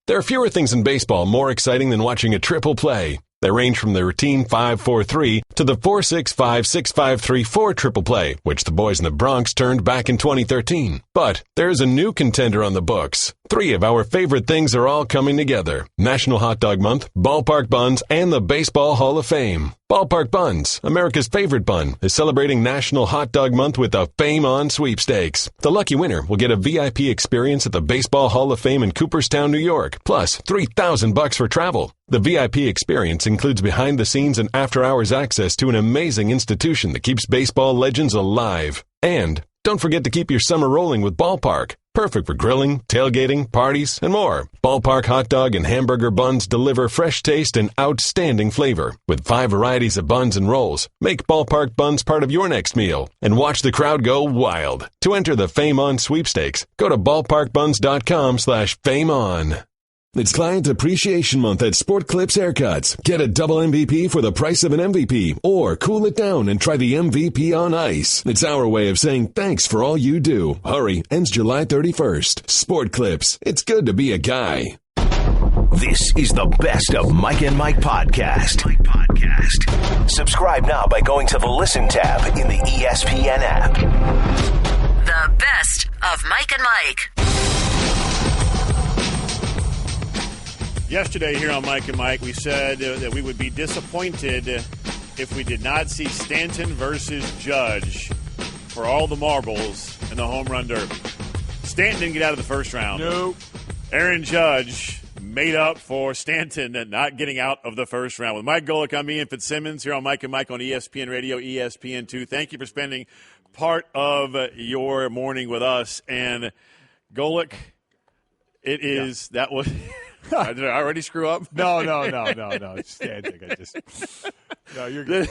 There are fewer things in baseball more exciting than watching a triple play. They range from the routine 5-4-3 to the 4-6-5-6-5-3-4 triple play, which the boys in the Bronx turned back in 2013. But there's a new contender on the books. 3 of our favorite things are all coming together. National Hot Dog Month, Ballpark Buns, and the Baseball Hall of Fame. Ballpark Buns, America's favorite bun, is celebrating National Hot Dog Month with the Fame On sweepstakes. The lucky winner will get a VIP experience at the Baseball Hall of Fame in Cooperstown, New York, plus $3,000 for travel. The VIP experience includes behind-the-scenes and after-hours access to an amazing institution that keeps baseball legends alive. And don't forget to keep your summer rolling with Ballpark. Perfect for grilling, tailgating, parties, and more. Ballpark hot dog and hamburger buns deliver fresh taste and outstanding flavor. With 5 varieties of buns and rolls, make Ballpark Buns part of your next meal and watch the crowd go wild. To enter the Fame On sweepstakes, go to ballparkbuns.com/fameon. It's Client Appreciation Month at Sport Clips Haircuts. Get a double MVP for the price of an MVP, or cool it down and try the MVP on ice. It's our way of saying thanks for all you do. Hurry, ends July 31st. Sport Clips, it's good to be a guy. This is the Best of Mike and Mike podcast. Subscribe now by going to the Listen tab in the ESPN app. The Best of Mike and Mike. Yesterday here on Mike and Mike, we said that we would be disappointed if we did not see Stanton versus Judge for all the marbles in the home run derby. Stanton didn't get out of the first round. Nope. Aaron Judge made up for Stanton not getting out of the first round. With Mike Golic, I'm Ian Fitzsimmons here on Mike and Mike on ESPN Radio, ESPN2. Thank you for spending part of your morning with us. And Golic, that was... Did I already screw up? No. It's Stanton. No, you're good.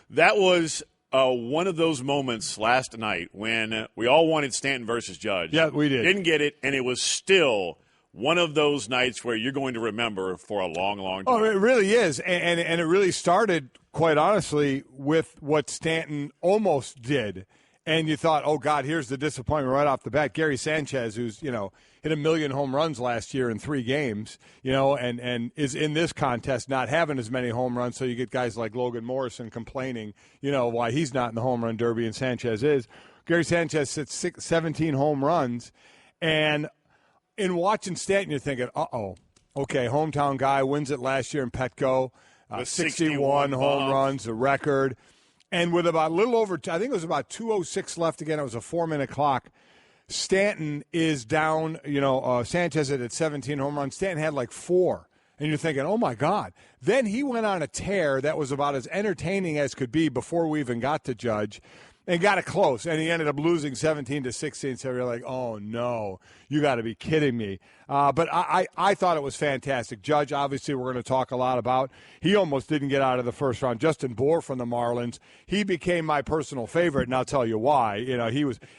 That was one of those moments last night when we all wanted Stanton versus Judge. Yeah, we did. Didn't get it, and it was still one of those nights where you're going to remember for a long, long time. Oh, it really is. And it really started, quite honestly, with what Stanton almost did. And you thought, oh, God, here's the disappointment right off the bat. Gary Sanchez, who's, hit 1 million home runs last year in 3 games, and is in this contest not having as many home runs. So you get guys like Logan Morrison complaining, why he's not in the home run derby and Sanchez is. Gary Sanchez hits 17 home runs. And in watching Stanton, you're thinking, okay, hometown guy wins it last year in Petco, 61 home runs, a record. And with about a little over, I think it was about 2:06 left again. It was a 4-minute clock. Stanton is down, Sanchez had 17 home runs. Stanton had like 4. And you're thinking, oh, my God. Then he went on a tear that was about as entertaining as could be before we even got to Judge. And got it close, and he ended up losing 17-16. So you're like, oh, no, you got to be kidding me. But I thought it was fantastic. Judge, obviously, we're going to talk a lot about. He almost didn't get out of the first round. Justin Bour from the Marlins, he became my personal favorite, and I'll tell you why.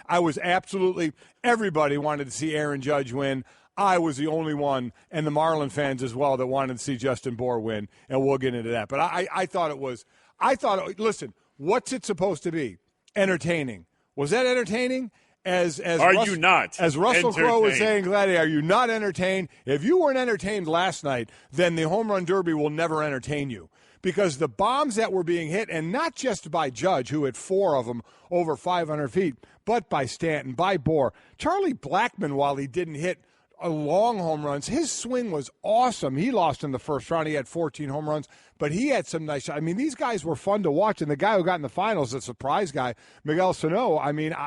I was absolutely – everybody wanted to see Aaron Judge win. I was the only one, and the Marlin fans as well, that wanted to see Justin Bour win, and we'll get into that. But I thought it was – listen, what's it supposed to be? Entertaining. Was that entertaining? As you not? As Russell Crowe was saying, Gladdy, are you not entertained? If you weren't entertained last night, then the home run derby will never entertain you. Because the bombs that were being hit, and not just by Judge, who hit 4 of them over 500 feet, but by Stanton, by Bour. Charlie Blackmon, while he didn't hit long home runs, his swing was awesome. He lost in the first round. He had 14 home runs, but he had some nice shots. I mean, these guys were fun to watch, and the guy who got in the finals, the surprise guy, Miguel Sano,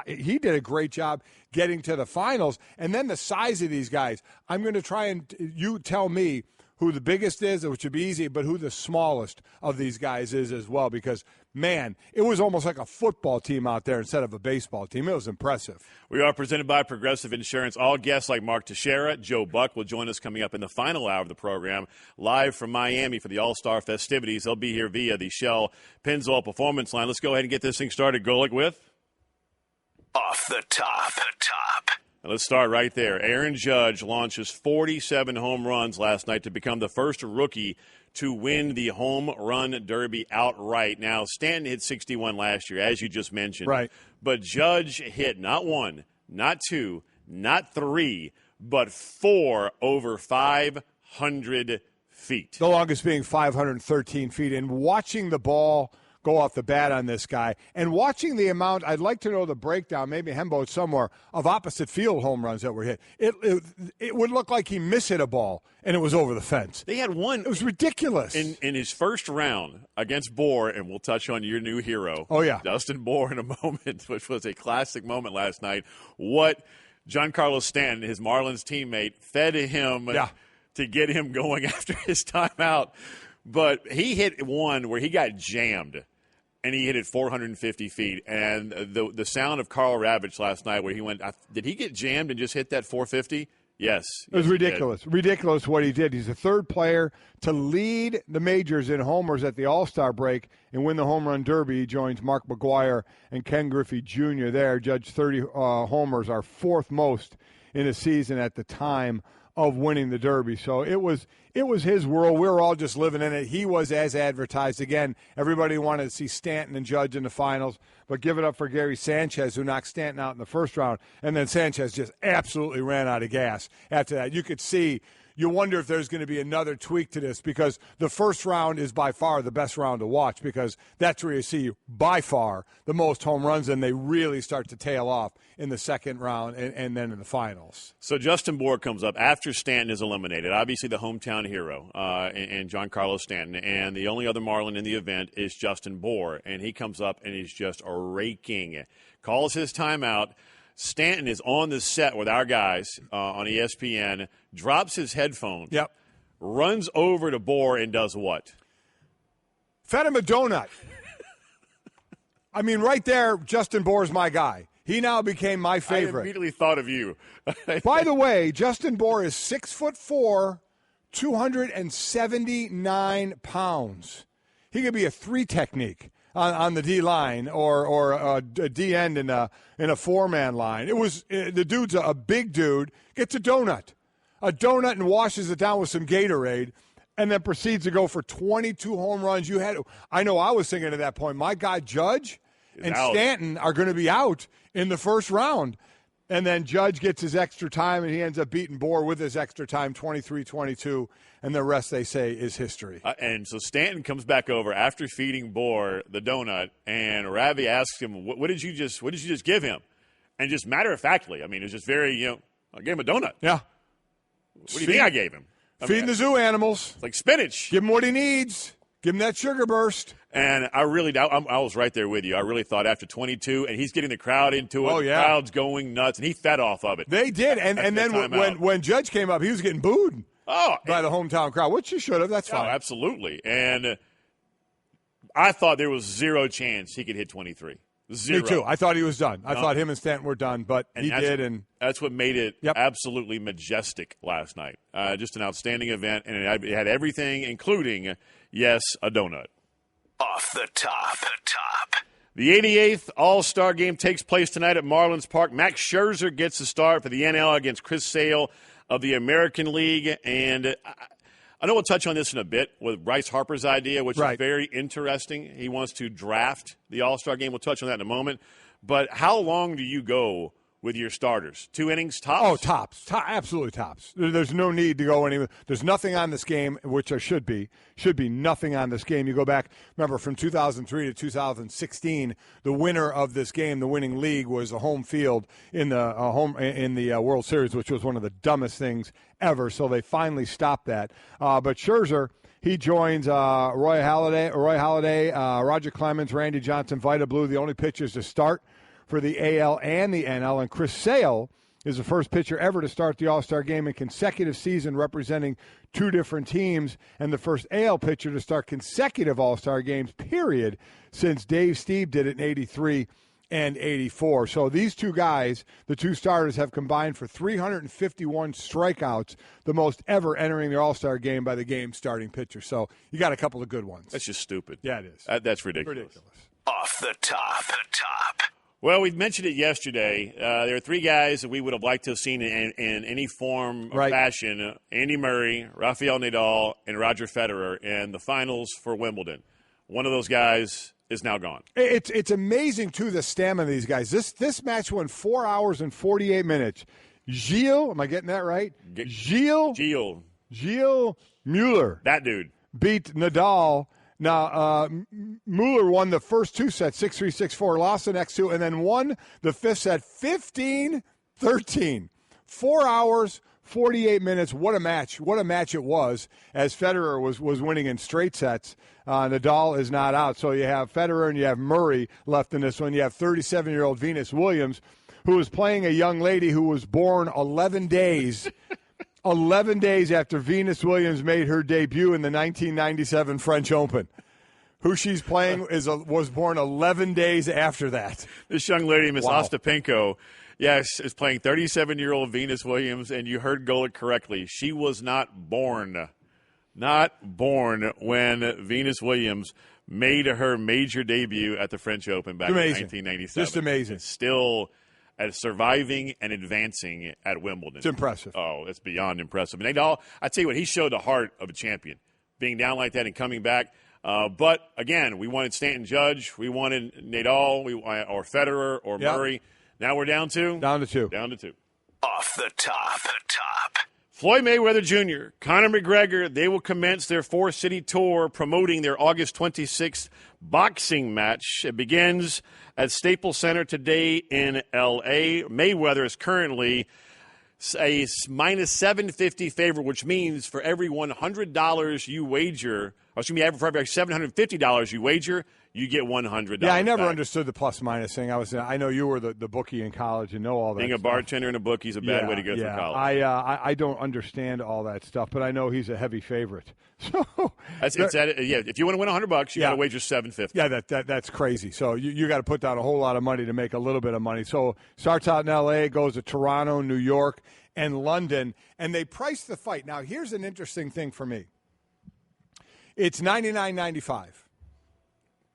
he did a great job getting to the finals. And then the size of these guys. I'm going to try and you tell me who the biggest is, which would be easy, but who the smallest of these guys is as well, because, man, it was almost like a football team out there instead of a baseball team. It was impressive. We are presented by Progressive Insurance. All guests like Mark Teixeira, Joe Buck will join us coming up in the final hour of the program, live from Miami for the All-Star festivities. They'll be here via the Shell Pennzoil Performance Line. Let's go ahead and get this thing started, Golic, with Off the Top. Let's start right there. Aaron Judge launches 47 home runs last night to become the first rookie to win the home run derby outright. Now, Stanton hit 61 last year, as you just mentioned. Right. But Judge hit not 1, not 2, not 3, but 4 over 500 feet. The longest being 513 feet. And watching the ball go off the bat on this guy, and watching the amount, I'd like to know the breakdown, maybe Hembo somewhere, of opposite field home runs that were hit. It would look like he mishit a ball, and it was over the fence. They had one. It was ridiculous. In his first round against Bohr, and we'll touch on your new hero. Oh, yeah. Dustin Bohr in a moment, which was a classic moment last night. What Giancarlo Stanton, his Marlins teammate, fed him to get him going after his timeout. But he hit one where he got jammed. And he hit it 450 feet. And the sound of Carl Ravitch last night where he went, did he get jammed and just hit that 450? Yes. It was ridiculous. Ridiculous what he did. He's the third player to lead the majors in homers at the All-Star break and win the Home Run Derby. He joins Mark McGwire and Ken Griffey Jr. there. Judge 30 homers are fourth most in a season at the time of winning the Derby. So it was his world. We were all just living in it. He was as advertised. Again, everybody wanted to see Stanton and Judge in the finals, but give it up for Gary Sanchez, who knocked Stanton out in the first round, and then Sanchez just absolutely ran out of gas after that. You could see, you wonder if there's going to be another tweak to this, because the first round is by far the best round to watch, because that's where you see by far the most home runs, and they really start to tail off in the second round and then in the finals. So Justin Bohr comes up after Stanton is eliminated, obviously the hometown hero, and Giancarlo Stanton, and the only other Marlin in the event is Justin Bohr, and he comes up and he's just raking, calls his timeout. Stanton is on the set with our guys on ESPN, drops his headphones, runs over to Bohr and does what? Fed him a donut. I mean, right there, Justin Bohr's my guy. He now became my favorite. I immediately thought of you. By the way, Justin Bohr is 6'4", 279 pounds. He could be a 3 technique on the D line or a D end in a 4-man line. The dude's a big dude, gets a donut and washes it down with some Gatorade, and then proceeds to go for 22 home runs. I know I was thinking at that point, my guy Judge and Stanton are going to be out in the first round. And then Judge gets his extra time, and he ends up beating Bohr with his extra time, 23-22, and the rest, they say, is history. And so Stanton comes back over after feeding Bohr the donut, and Ravi asks him, what did you just give him? And just matter-of-factly, I mean, it's just very, I gave him a donut. Yeah. What do you think I gave him? Feeding the zoo animals. Like spinach. Give him what he needs. Give him that sugar burst. And I was right there with you. I really thought after 22, and he's getting the crowd into it. Oh, yeah. The crowd's going nuts, and he fed off of it. They did. And then when Judge came up, he was getting booed by the hometown crowd, which he should have. That's fine. Oh, absolutely. And I thought there was zero chance he could hit 23. Zero. Me too. I thought he was done. I thought him and Stanton were done, but he did. And that's what made it absolutely majestic last night. Just an outstanding event, and it had everything, including, yes, a donut. Off the top. The 88th All-Star Game takes place tonight at Marlins Park. Max Scherzer gets the start for the NL against Chris Sale of the American League. And I know we'll touch on this in a bit with Bryce Harper's idea, which is very interesting. He wants to draft the All-Star Game. We'll touch on that in a moment. But how long do you go with your starters? 2 innings tops? Oh, tops. Absolutely tops. There's no need to go anywhere. There's nothing on this game, which there should be. Should be nothing on this game. You go back, remember, from 2003 to 2016, the winner of this game, the winning league, was a home field in the World Series, which was one of the dumbest things ever. So they finally stopped that. But Scherzer, he joins Roy Halladay, Roger Clemens, Randy Johnson, Vita Blue, the only pitchers to start for the AL and the NL, and Chris Sale is the first pitcher ever to start the All-Star Game in consecutive season representing 2 different teams, and the first AL pitcher to start consecutive All-Star Games, period, since Dave Steve did it in 83 and 84. So these 2 guys, the 2 starters, have combined for 351 strikeouts, the most ever entering the All-Star Game by the game's starting pitcher. So you got a couple of good ones. That's just stupid. Yeah, it is. That's ridiculous. Off the top. Well, we mentioned it yesterday. There are 3 guys that we would have liked to have seen in any form or fashion: Andy Murray, Rafael Nadal, and Roger Federer in the finals for Wimbledon. One of those guys is now gone. It's amazing, too, the stamina of these guys. This match went 4 hours and 48 minutes. Gilles, am I getting that right? Gilles Mueller. That dude. Beat Nadal. Now, Mueller won the first 2 sets, 6-3, 6-4, lost the next 2, and then won the 5th set 15-13. 4 hours, 48 minutes. What a match. What a match it was, as Federer was winning in straight sets. Nadal is not out. So you have Federer and you have Murray left in this one. You have 37-year-old Venus Williams, who is playing a young lady who was born 11 days 11 days after Venus Williams made her debut in the 1997 French Open. Who she's playing was born 11 days after that. This young lady, Miss Ostapenko, yes, is playing 37-year-old Venus Williams, and you heard Golic correctly. She was not born when Venus Williams made her major debut at the French Open back in 1997. Just amazing. It's still surviving and advancing at Wimbledon. It's impressive. Oh, it's beyond impressive. And Nadal, I tell you what, he showed the heart of a champion, being down like that and coming back. But, again, we wanted Stanton Judge. We wanted Nadal or Federer or Murray. Now we're down to? Down to two. Off the top. Floyd Mayweather Jr., Conor McGregor, they will commence their four-city tour promoting their August 26th boxing match. It begins at Staples Center today in L.A. Mayweather is currently a minus 750 favorite, which means for every $100 you wager, for every $750 you wager, you get $100. Yeah, I never back. understood the plus-minus thing. I know you were the bookie in college and know all that Being a stuff. bartender and a bookie is a bad way to go through college. I don't understand all that stuff, but I know he's a heavy favorite. So if you want to win $100, you got to wager $750. Yeah, that's crazy. So you got to put down a whole lot of money to make a little bit of money. So starts out in L.A., goes to Toronto, New York, and London, and they price the fight. Now, here's an interesting thing for me. It's $99.95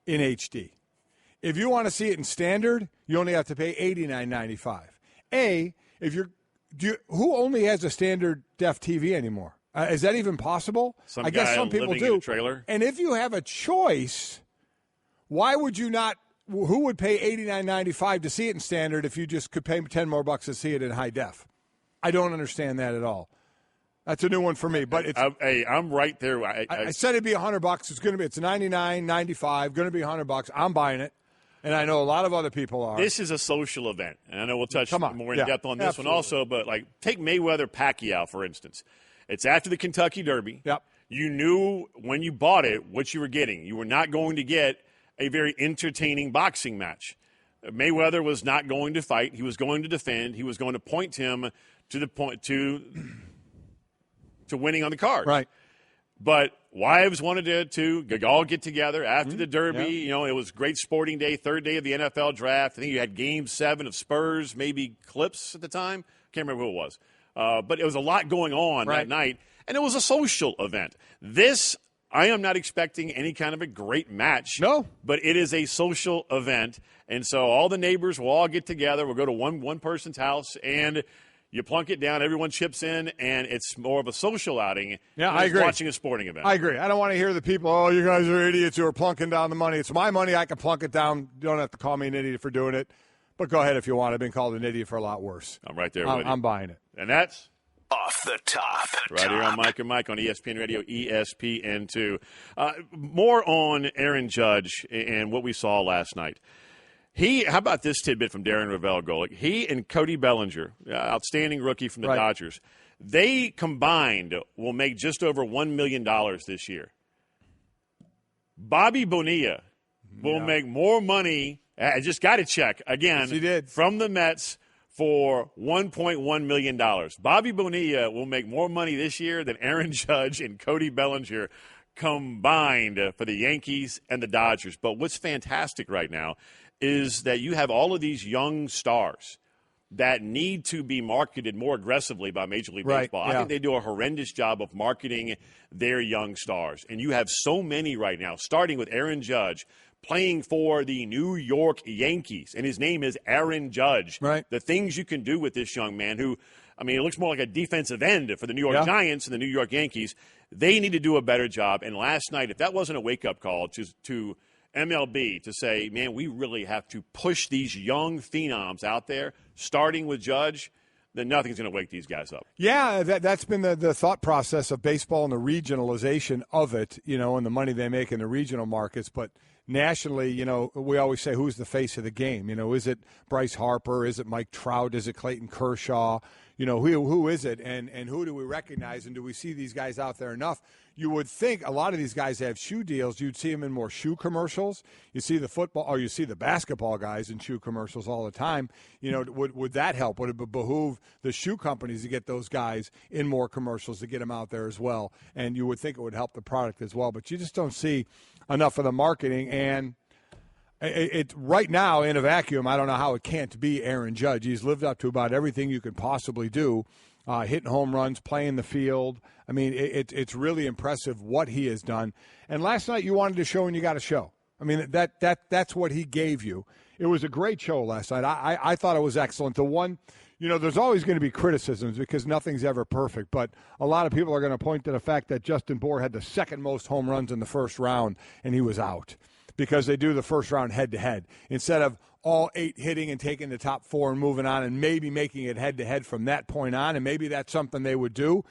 in HD. If you want to see it in standard, you only have to pay $89.95. Who only has a standard def TV anymore? Is that even possible? I guess some people do. In a trailer. And if you have a choice, why would you not? Who would pay $89.95 to see it in standard if you just could pay $10 more to see it in high def? I don't understand that at all. That's a new one for me, but it's. I'm right there. I said it'd be $100. It's going to be. It's $99.95. Going to be $100. I'm buying it, and I know a lot of other people are. This is a social event, and I know we'll touch more in depth on this one also. But take Mayweather-Pacquiao for instance. It's after the Kentucky Derby. Yep. You knew when you bought it what you were getting. You were not going to get a very entertaining boxing match. Mayweather was not going to fight. He was going to defend. He was going to point him to winning on the card. Right. But wives wanted to all get together after the Derby. Yeah. You know, it was a great sporting day, third day of the NFL draft. I think you had Game 7 of Spurs, maybe Clips at the time. Can't remember who it was. But it was a lot going on that night, and it was a social event. This, I am not expecting any kind of a great match. No. But it is a social event, and so all the neighbors will all get together. We'll go to one person's house, and you plunk it down, everyone chips in, and it's more of a social outing than I agree. Watching a sporting event. I agree. I don't want to hear the people, you guys are idiots who are plunking down the money. It's my money. I can plunk it down. You don't have to call me an idiot for doing it. But go ahead if you want. I've been called an idiot for a lot worse. I'm right there with you. I'm buying it. And that's Off the Top. Right here on Mike and Mike on ESPN Radio, ESPN2. More on Aaron Judge and what we saw last night. How about this tidbit from Darren Rovell, Golic? He and Cody Bellinger, outstanding rookie from the Dodgers, they combined will make just over $1 million this year. Bobby Bonilla will make more money. I just got to check again. Yes, he did. From the Mets for $1.1 million. Bobby Bonilla will make more money this year than Aaron Judge and Cody Bellinger combined for the Yankees and the Dodgers. But what's fantastic right now is that you have all of these young stars that need to be marketed more aggressively by Major League Baseball. I think they do a horrendous job of marketing their young stars. And you have so many right now, starting with Aaron Judge, playing for the New York Yankees, and his name is Aaron Judge. Right. The things you can do with this young man who, it looks more like a defensive end for the New York Giants and the New York Yankees. They need to do a better job. And last night, if that wasn't a wake-up call to MLB to say, man, we really have to push these young phenoms out there, starting with Judge, then nothing's going to wake these guys up. Yeah, that's been the thought process of baseball and the regionalization of it, and the money they make in the regional markets. But nationally, we always say, who's the face of the game? Is it Bryce Harper? Is it Mike Trout? Is it Clayton Kershaw? Who is it? And who do we recognize? And do we see these guys out there enough? You would think a lot of these guys have shoe deals. You'd see them in more shoe commercials. You see the football, or you see the basketball guys in shoe commercials all the time. Would that help? Would it behoove the shoe companies to get those guys in more commercials, to get them out there as well? And you would think it would help the product as well. But you just don't see enough of the marketing. And it right now, in a vacuum, I don't know how it can't be Aaron Judge. He's lived up to about everything you could possibly do. Hitting home runs, playing the field. I mean, it's really impressive what he has done. And last night you wanted to show and you got to show. I mean, that's what he gave you. It was a great show last night. I thought it was excellent. The one, there's always going to be criticisms because nothing's ever perfect. But a lot of people are going to point to the fact that Justin Bour had the second most home runs in the first round and he was out because they do the first round head-to-head instead of all 8 hitting and taking the top 4 and moving on and maybe making it head-to-head from that point on, and maybe that's something they would do.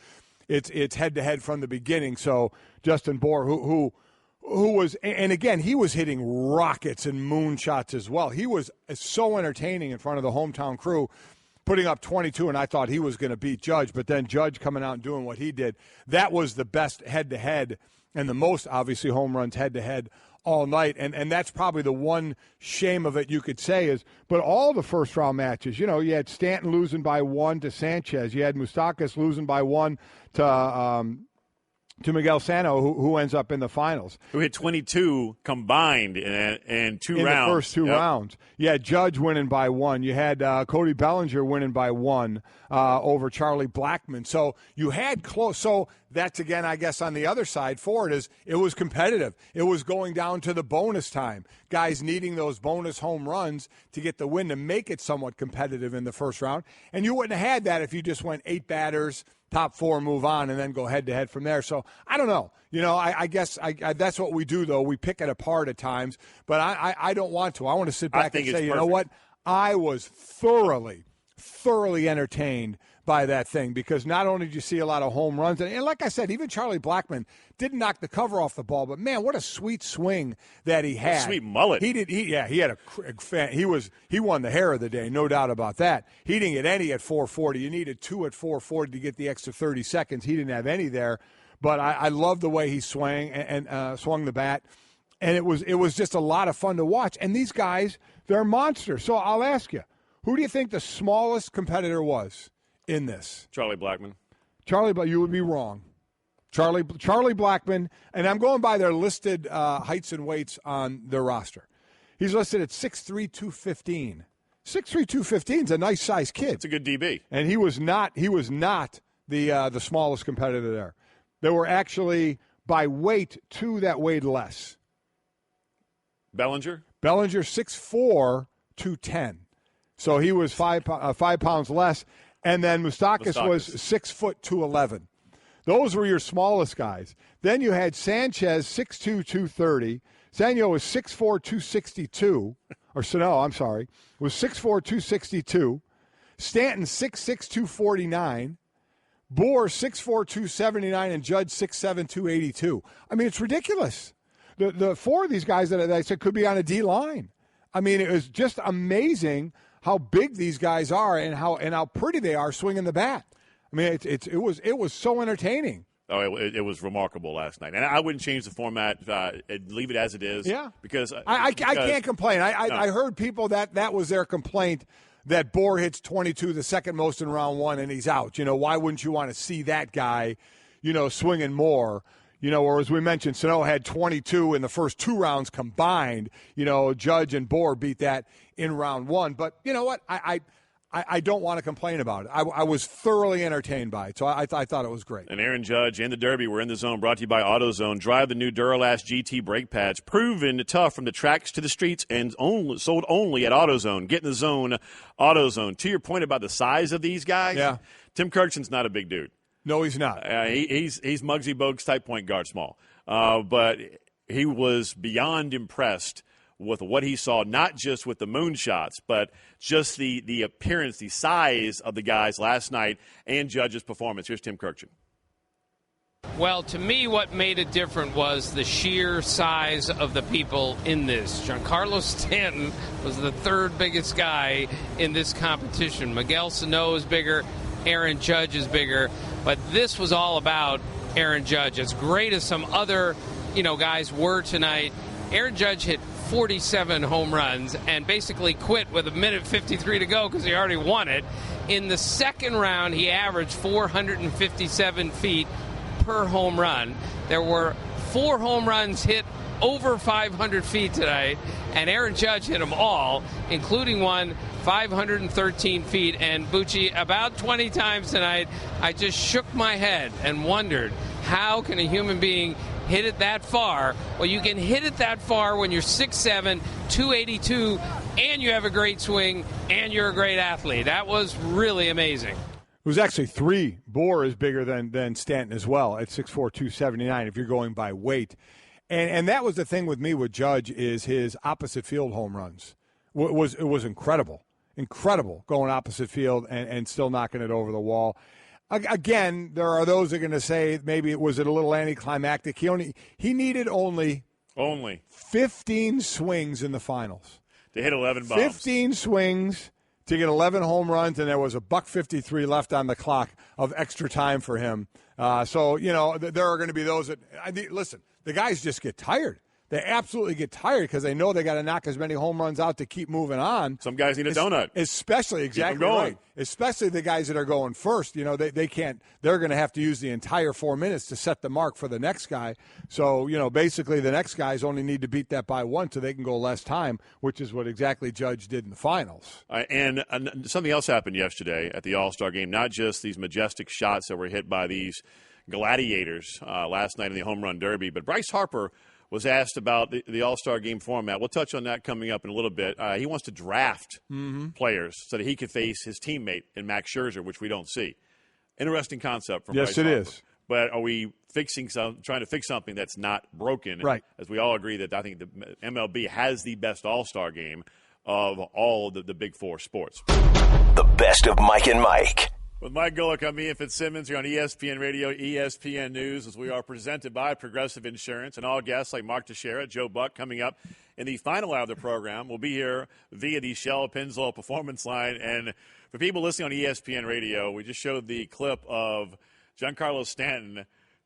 It's head-to-head from the beginning. So Justin Bour, who was – and again, he was hitting rockets and moonshots as well. He was so entertaining in front of the hometown crew, putting up 22, and I thought he was going to beat Judge. But then Judge coming out and doing what he did, that was the best head-to-head and the most, obviously, home runs head-to-head all night, and that's probably the one shame of it you could say is, but all the first-round matches, you had Stanton losing by 1 to Sanchez. You had Moustakas losing by 1 to Miguel Sano, who ends up in the finals. Who hit 22 combined in 2 rounds. In the first 2 rounds. You had Judge winning by 1. You had Cody Bellinger winning by 1 over Charlie Blackmon. So you had close. So that's, again, I guess, on the other side for it is it was competitive. It was going down to the bonus time. Guys needing those bonus home runs to get the win to make it somewhat competitive in the first round. And you wouldn't have had that if you just went 8 batters, top 4, move on, and then go head-to-head from there. So I don't know. I guess that's what we do, though. We pick it apart at times. But I don't want to. I want to sit back and say, you know what? I was thoroughly entertained by that thing because not only did you see a lot of home runs, and like I said, even Charlie Blackmon didn't knock the cover off the ball, but man, what a sweet swing that he had. Sweet mullet. He won the hair of the day, no doubt about that. He didn't get any at 440. You needed 2 at 440 to get the extra 30 seconds. He didn't have any there, but I love the way he swung and swung the bat. And it was just a lot of fun to watch. And these guys, they're monsters. So I'll ask you, who do you think the smallest competitor was in this? Charlie Blackmon. But you would be wrong. Charlie Blackmon, and I'm going by their listed heights and weights on their roster. He's listed at 6'3", 215. 6'3", 215 is a nice sized kid. It's a good DB. And he was not the smallest competitor there. There were actually, by weight, 2 that weighed less. Bellinger, 6'4", 210. So he was 5 pounds less. And then Moustakas was 6 foot 211. Those were your smallest guys. Then you had Sanchez, 6'2", 230. Sanyo was 6'4", 262. Or Sano, I'm sorry, was 6'4", 262. Stanton, 6'6", 249. Bour, 6'4", 279. And Judge, 6'7", 282. I mean, it's ridiculous. The 4 of these guys that I said could be on a D-line. I mean, it was just amazing how big these guys are and how pretty they are swinging the bat. I mean, it was so entertaining. Oh, it was remarkable last night, and I wouldn't change the format. Leave it as it is. Yeah, because I can't complain. I heard people that was their complaint that Bour hits 22, the second most in round 1, and he's out. Why wouldn't you want to see that guy, swinging more? Or as we mentioned, Sano had 22 in the first 2 rounds combined. Judge and Bour beat that in round 1. But you know what? I don't want to complain about it. I was thoroughly entertained by it, so I thought it was great. And Aaron Judge and the Derby were in the zone, brought to you by AutoZone. Drive the new Duralast GT brake pads, proven tough from the tracks to the streets, and sold only at AutoZone. Get in the zone, AutoZone. To your point about the size of these guys, yeah. Tim Kirkson's not a big dude. No, he's not. He's Muggsy Bogues type point guard small. But he was beyond impressed with what he saw, not just with the moonshots, but just the appearance, the size of the guys last night and Judge's performance. Here's Tim Kirkchin. Well, to me, what made it different was the sheer size of the people in this. Giancarlo Stanton was the third biggest guy in this competition. Miguel Sano is bigger, Aaron Judge is bigger, but this was all about Aaron Judge. As great as some other, guys were tonight, Aaron Judge hit 47 home runs and basically quit with 1:53 to go because he already won it. In the second round, he averaged 457 feet per home run. There were 4 home runs hit over 500 feet tonight, and Aaron Judge hit them all, including one 513 feet. And Bucci, about 20 times tonight, I just shook my head and wondered, how can a human being hit it that far? Well, you can hit it that far when you're 6'7", 282, and you have a great swing, and you're a great athlete. That was really amazing. It was actually 3. Bohr is bigger than Stanton as well at 6'4", 279 if you're going by weight. And that was the thing with me with Judge is his opposite field home runs. It was incredible. Incredible going opposite field and still knocking it over the wall. Again, there are those that are going to say maybe it was a little anticlimactic. He needed only 15 swings in the finals. To hit 11 bombs. 15 swings to get 11 home runs, and there was a $1:53 left on the clock of extra time for him. So, there are going to be those that listen, the guys just get tired. They absolutely get tired because they know they got to knock as many home runs out to keep moving on. Some guys need a donut. Especially, exactly right. Especially the guys that are going first. They can't. They're going to have to use the entire 4 minutes to set the mark for the next guy. So, basically the next guys only need to beat that by 1 so they can go less time, which is what exactly Judge did in the finals. And something else happened yesterday at the All-Star game, not just these majestic shots that were hit by these gladiators last night in the Home Run Derby, but Bryce Harper was asked about the All-Star game format. We'll touch on that coming up in a little bit. He wants to draft players so that he could face his teammate in Max Scherzer, which we don't see. Interesting concept from Bryce Harper. Yes, it is. But are we trying to fix something that's not broken? Right. As we all agree that I think the MLB has the best All-Star game of all the big 4 sports. The best of Mike and Mike. With Mike Golic, I'm Ian Fitzsimmons here on ESPN Radio, ESPN News, as we are presented by Progressive Insurance. And all guests like Mark Teixeira, Joe Buck, coming up in the final hour of the program. We'll be here via the Shell Pennzoil Performance Line. And for people listening on ESPN Radio, we just showed the clip of Giancarlo Stanton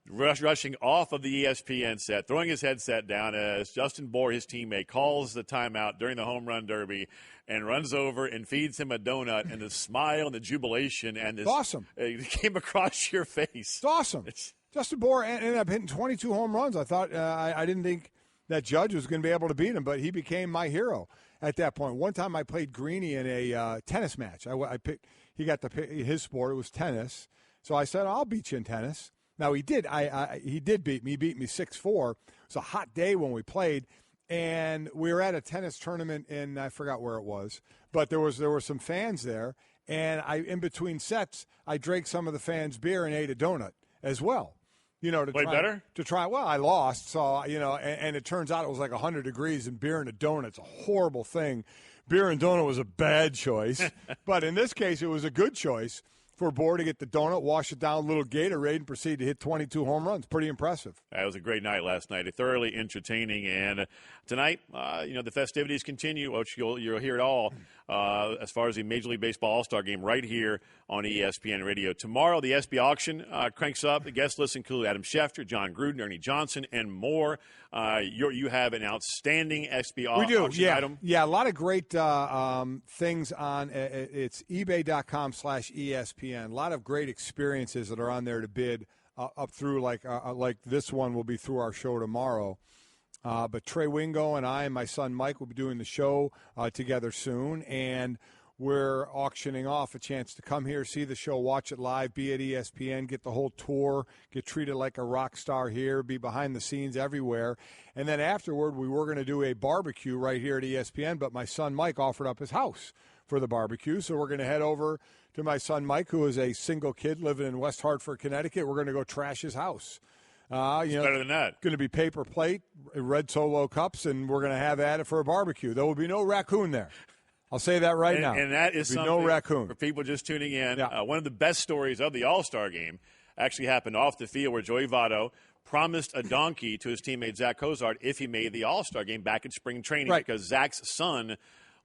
rushing off of the ESPN set, throwing his headset down as Justin Bohr, his teammate, calls the timeout during the Home Run Derby and runs over and feeds him a donut, and the smile and the jubilation and this awesome. It came across your face. It's awesome. Justin Bohr ended up hitting 22 home runs. I thought I didn't think that Judge was going to be able to beat him, but he became my hero at that point. One time I played Greeny in a tennis match. I picked. He got to pick his sport. It was tennis. So I said, I'll beat you in tennis. Now, he did. He did beat me. He beat me 6-4. It was a hot day when we played, and we were at a tennis tournament in, I forgot where it was, but there were some fans there, and in between sets, I drank some of the fans' beer and ate a donut as well. Better? To try. Well, I lost, so, and it turns out it was like 100 degrees, and beer and a donut's a horrible thing. Beer and donut was a bad choice, but in this case, it was a good choice for Bohr to get the donut, wash it down, a little Gatorade, and proceed to hit 22 home runs. Pretty impressive. It was a great night last night. Thoroughly entertaining. And tonight, the festivities continue, which you'll hear it all as far as the Major League Baseball All-Star Game right here on ESPN Radio. Tomorrow, the SB auction cranks up. The guest list include Adam Schefter, John Gruden, Ernie Johnson, and more. You have an outstanding SB auction item. Yeah, a lot of great things on it's ebay.com/ESPN. A lot of great experiences that are on there to bid up through like this one will be through our show tomorrow. But Trey Wingo and I and my son Mike will be doing the show together soon, and we're auctioning off a chance to come here, see the show, watch it live, be at ESPN, get the whole tour, get treated like a rock star here, be behind the scenes everywhere. And then afterward, we were going to do a barbecue right here at ESPN, but my son Mike offered up his house for the barbecue. So we're going to head over to my son Mike, who is a single kid living in West Hartford, Connecticut. We're going to go trash his house Better than that. Going to be paper plate, red Solo cups, and we're going to have at it for a barbecue. There will be no raccoon there. I'll say that right now. And that is something no raccoon. For people just tuning in. Yeah. One of the best stories of the All-Star game actually happened off the field where Joey Votto promised a donkey to his teammate Zach Cozart if he made the All-Star game back in spring training because Zach's son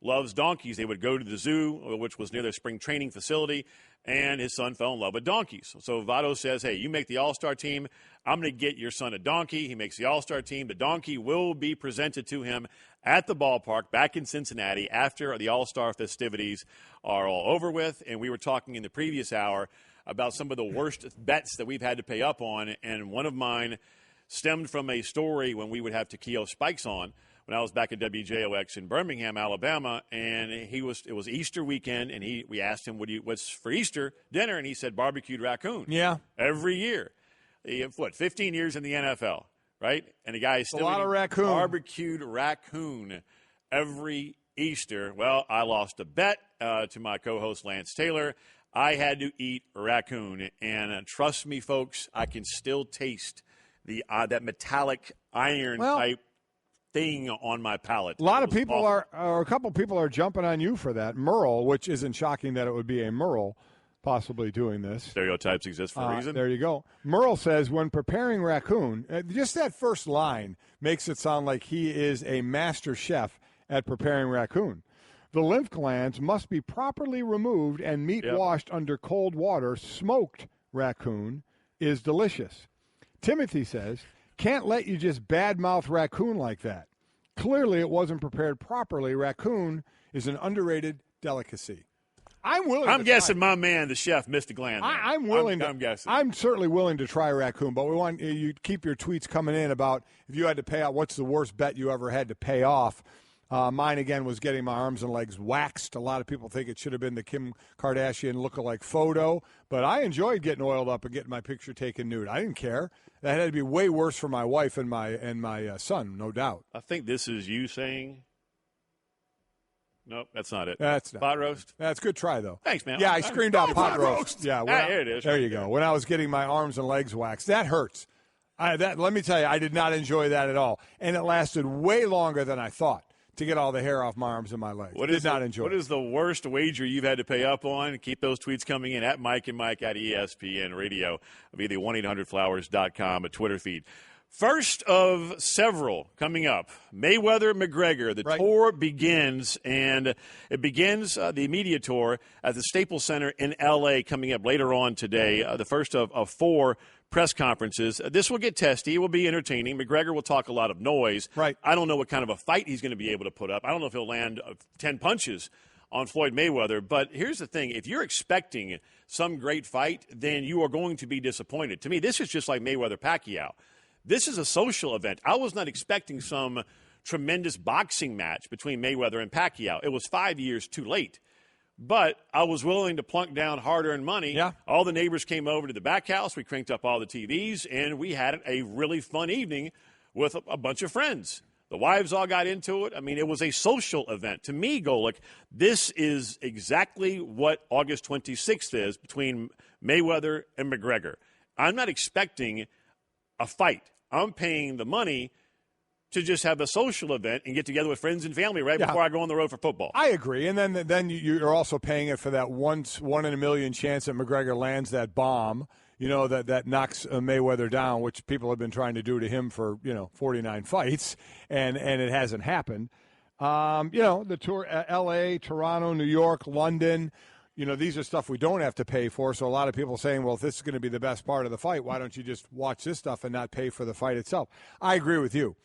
loves donkeys. They would go to the zoo, which was near their spring training facility, and his son fell in love with donkeys. So Votto says, hey, you make the All-Star team, I'm going to get your son a donkey. He makes the All-Star team. The donkey will be presented to him at the ballpark back in Cincinnati after the All-Star festivities are all over with. And we were talking in the previous hour about some of the worst bets that we've had to pay up on, and one of mine stemmed from a story when we would have Taquillo Spikes on when I was back at WJOX in Birmingham, Alabama, and it was Easter weekend, and we asked him, what's for Easter dinner? And he said barbecued raccoon. Yeah. Every year. 15 years in the NFL, right? And the guy is still a lot of raccoon. Barbecued raccoon every Easter. Well, I lost a bet to my co-host Lance Taylor. I had to eat raccoon, and trust me, folks, I can still taste that metallic iron type thing on my palate. A lot of people a couple people are jumping on you for that. Merle, which isn't shocking that it would be a Merle possibly doing this. Stereotypes exist for a reason. There you go. Merle says, when preparing raccoon, just that first line makes it sound like he is a master chef at preparing raccoon. The lymph glands must be properly removed and meat washed under cold water. Smoked raccoon is delicious. Timothy says, can't let you just badmouth raccoon like that. Clearly it wasn't prepared properly. Raccoon is an underrated delicacy. I'm guessing my man, the chef, missed a gland. I'm guessing. I'm certainly willing to try raccoon, but we want you to keep your tweets coming in about if you had to pay out, what's the worst bet you ever had to pay off. Mine, again, was getting my arms and legs waxed. A lot of people think it should have been the Kim Kardashian lookalike photo, but I enjoyed getting oiled up and getting my picture taken nude. I didn't care. That had to be way worse for my wife and my son, no doubt. I think this is you saying. Nope, that's not it. That's not pot roast. That's a good try, though. Thanks, man. Yeah, I screamed out pot roast. Yeah, here it is. There you go. When I was getting my arms and legs waxed, that hurts. Let me tell you, I did not enjoy that at all, and it lasted way longer than I thought to get all the hair off my arms and my legs. What is the worst wager you've had to pay up on? Keep those tweets coming in at Mike and Mike at ESPN Radio via the 1-800-Flowers.com Twitter feed. First of several coming up, Mayweather-McGregor. The tour begins, and it begins the media tour at the Staples Center in L.A. coming up later on today, the first of 4 press conferences. This will get testy. It will be entertaining. McGregor will talk a lot of noise. Right. I don't know what kind of a fight he's going to be able to put up. I don't know if he'll land 10 punches on Floyd Mayweather. But here's the thing. If you're expecting some great fight, then you are going to be disappointed. To me, this is just like Mayweather-Pacquiao. This is a social event. I was not expecting some tremendous boxing match between Mayweather and Pacquiao. It was 5 years too late. But I was willing to plunk down hard-earned money. Yeah. All the neighbors came over to the back house. We cranked up all the TVs, and we had a really fun evening with a bunch of friends. The wives all got into it. I mean, it was a social event. To me, Golic, this is exactly what August 26th is between Mayweather and McGregor. I'm not expecting a fight. I'm paying the money to just have a social event and get together with friends and family before I go on the road for football. I agree. And then you're also paying it for that one in a million chance that McGregor lands that bomb, that knocks Mayweather down, which people have been trying to do to him for, 49 fights, and it hasn't happened. The tour, L.A., Toronto, New York, London, these are stuff we don't have to pay for. So a lot of people saying, well, if this is going to be the best part of the fight, why don't you just watch this stuff and not pay for the fight itself? I agree with you.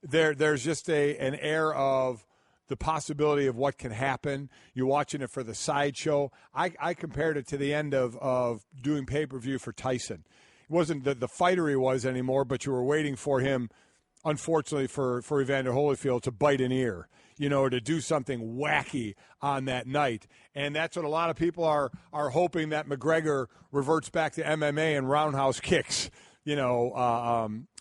There's just an air of the possibility of what can happen. You're watching it for the sideshow. I compared it to the end of doing pay-per-view for Tyson. It wasn't the fighter he was anymore, but you were waiting for him, unfortunately, for Evander Holyfield to bite an ear, or to do something wacky on that night. And that's what a lot of people are hoping, that McGregor reverts back to MMA and roundhouse kicks,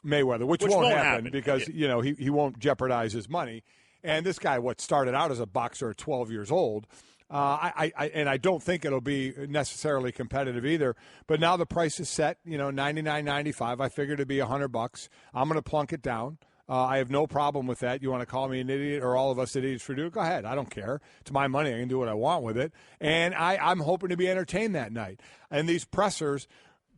Mayweather, which won't happen because, he won't jeopardize his money. And this guy, started out as a boxer at 12 years old, I don't think it'll be necessarily competitive either. But now the price is set, $99.95. I figured it'd be $100. I'm going to plunk it down. I have no problem with that. You want to call me an idiot or all of us idiots for doing it? Go ahead. I don't care. It's my money. I can do what I want with it. And I'm hoping to be entertained that night. And these pressers,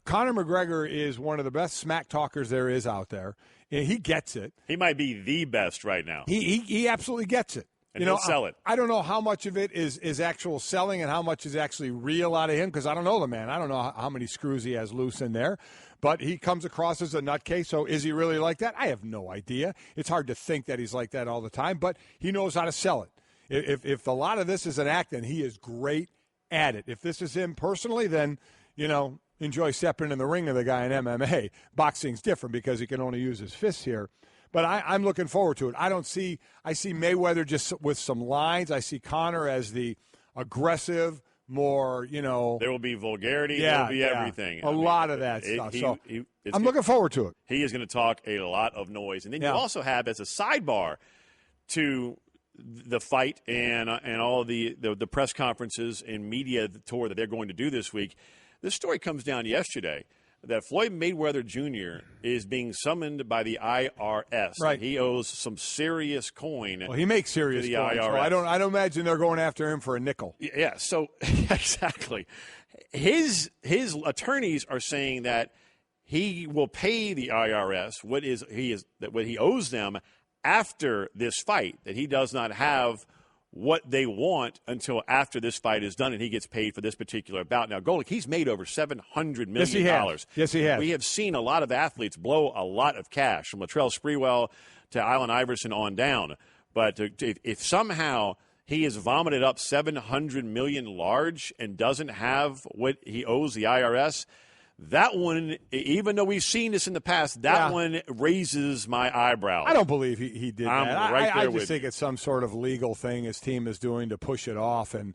Conor McGregor is one of the best smack talkers there is out there. He gets it. He might be the best right now. He absolutely gets it. And he'll sell it. I don't know how much of it is actual selling and how much is actually real out of him because I don't know the man. I don't know how many screws he has loose in there. But he comes across as a nutcase, so is he really like that? I have no idea. It's hard to think that he's like that all the time, but he knows how to sell it. If a lot of this is an act, then he is great at it. If this is him personally, then, enjoy stepping in the ring of the guy in MMA. Boxing's different because he can only use his fists here. But I'm looking forward to it. I see Mayweather just with some lines. I see Conor as the aggressive, more, There will be vulgarity. There will be everything. A lot of that stuff. I'm looking forward to it. He is going to talk a lot of noise. And then you also have, as a sidebar to the fight and all the press conferences and media tour that they're going to do this week, this story comes down yesterday that Floyd Mayweather Jr. is being summoned by the IRS. Right. He owes some serious coin. Well, he makes serious to the coin. IRS. So I don't imagine they're going after him for a nickel. Yeah. So exactly, his attorneys are saying that he will pay the IRS what he owes them after this fight. That he does not have what they want until after this fight is done and he gets paid for this particular bout. Now, Golic, he's made over $700 million. Yes, he has. We have seen a lot of athletes blow a lot of cash, from Latrell Sprewell to Allen Iverson on down. But if somehow he has vomited up $700 million large and doesn't have what he owes the IRS, that one, even though we've seen this in the past, that one raises my eyebrow. I don't believe he did that. I just think it's some sort of legal thing his team is doing to push it off, and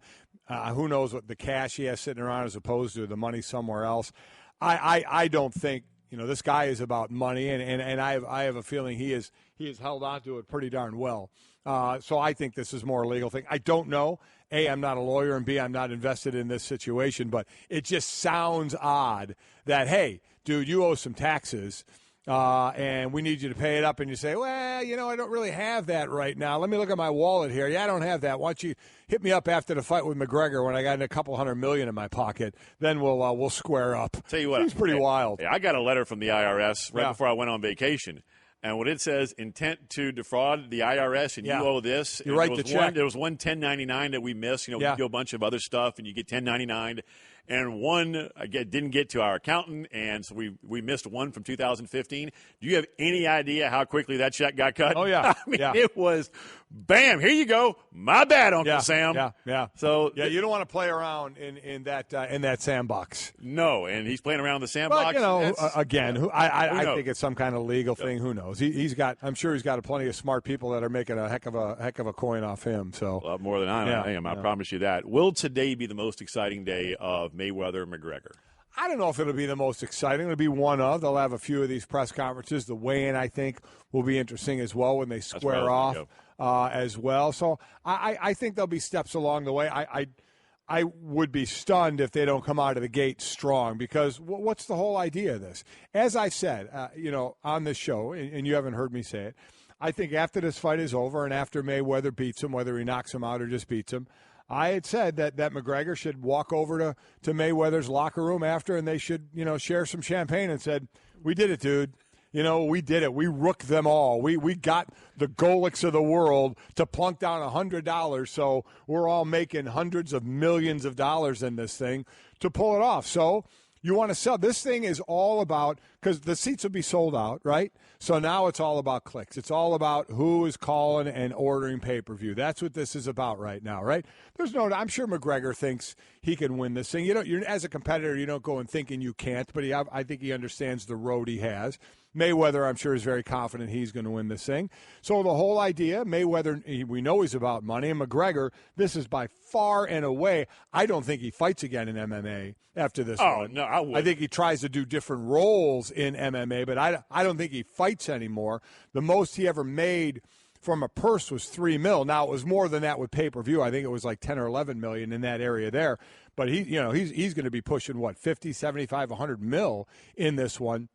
who knows what the cash he has sitting around as opposed to the money somewhere else. I don't think this guy is about money, and I have a feeling he has held on to it pretty darn well. So I think this is more a legal thing. I don't know. A, I'm not a lawyer, and B, I'm not invested in this situation, but it just sounds odd that, hey, dude, you owe some taxes, and we need you to pay it up, and you say, well, I don't really have that right now. Let me look at my wallet here. Yeah, I don't have that. Why don't you hit me up after the fight with McGregor when I got a couple $100 million in my pocket? Then we'll square up. Tell you what, it's pretty wild. I got a letter from the IRS right before I went on vacation. And when it says intent to defraud the IRS and you owe this, you write the check. There was one 1099 that we missed. We do a bunch of other stuff, and you get 1099. And one didn't get to our accountant, and so we missed one from 2015. Do you have any idea how quickly that check got cut? Oh, yeah. It was, bam, here you go. My bad, Uncle Sam. Yeah. So you don't want to play around in that sandbox. No, and he's playing around the sandbox. But, again, I think it's some kind of legal thing. Who knows? I'm sure he's got plenty of smart people that are making a heck of a coin off him. So a lot more than I am. I promise you that. Will today be the most exciting day of Mayweather McGregor? I don't know if it'll be the most exciting. It'll be one of. They'll have a few of these press conferences. The weigh-in, I think, will be interesting as well when they square off as well. So I think there'll be steps along the way. I would be stunned if they don't come out of the gate strong because what's the whole idea of this? As I said, on this show, and you haven't heard me say it, I think after this fight is over and after Mayweather beats him, whether he knocks him out or just beats him, I had said that McGregor should walk over to Mayweather's locker room after and they should, share some champagne and said, we did it, dude. We did it. We rooked them all. We got the Golics of the world to plunk down $100, so we're all making hundreds of millions of dollars in this thing to pull it off. So you want to sell. This thing is all about, because the seats will be sold out, right? So now it's all about clicks. It's all about who is calling and ordering pay-per-view. That's what this is about right now, right? I'm sure McGregor thinks he can win this thing. You're as a competitor, you don't go in thinking you can't, but I think he understands the road he has. Mayweather, I'm sure, is very confident he's going to win this thing. So the whole idea, Mayweather, we know he's about money, and McGregor, this is by far and away, I don't think he fights again in MMA after this one. Oh, no, I would. I think he tries to do different roles in MMA, but I don't think he fights anymore. The most he ever made from a purse was $3 million. Now, it was more than that with pay-per-view. I think it was like 10 or 11 million in that area there. But he's going to be pushing, what, 50, 75, 100 mil in this one.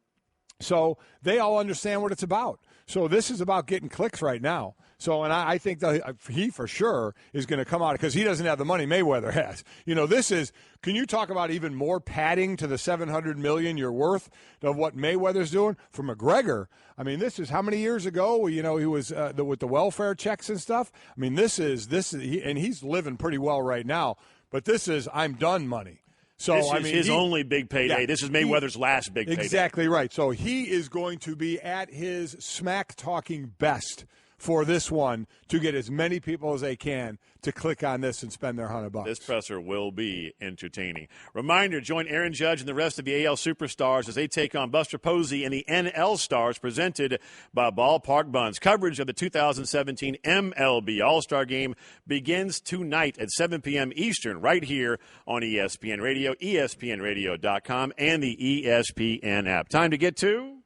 So they all understand what it's about. So this is about getting clicks right now. So, and I think that he for sure is going to come out because he doesn't have the money Mayweather has. This is, can you talk about even more padding to the $700 million you're worth of what Mayweather's doing? For McGregor, I mean, this is how many years ago, he was with the welfare checks and stuff. I mean, this is, and he's living pretty well right now, but this is, I'm done money. So, this is his only big payday. Yeah, this is Mayweather's last big payday. Exactly right. So he is going to be at his smack-talking best for this one to get as many people as they can to click on this and spend their $100. This presser will be entertaining. Reminder, join Aaron Judge and the rest of the AL Superstars as they take on Buster Posey and the NL Stars presented by Ballpark Buns. Coverage of the 2017 MLB All-Star Game begins tonight at 7 p.m. Eastern right here on ESPN Radio, ESPNRadio.com, and the ESPN app. Time to get to...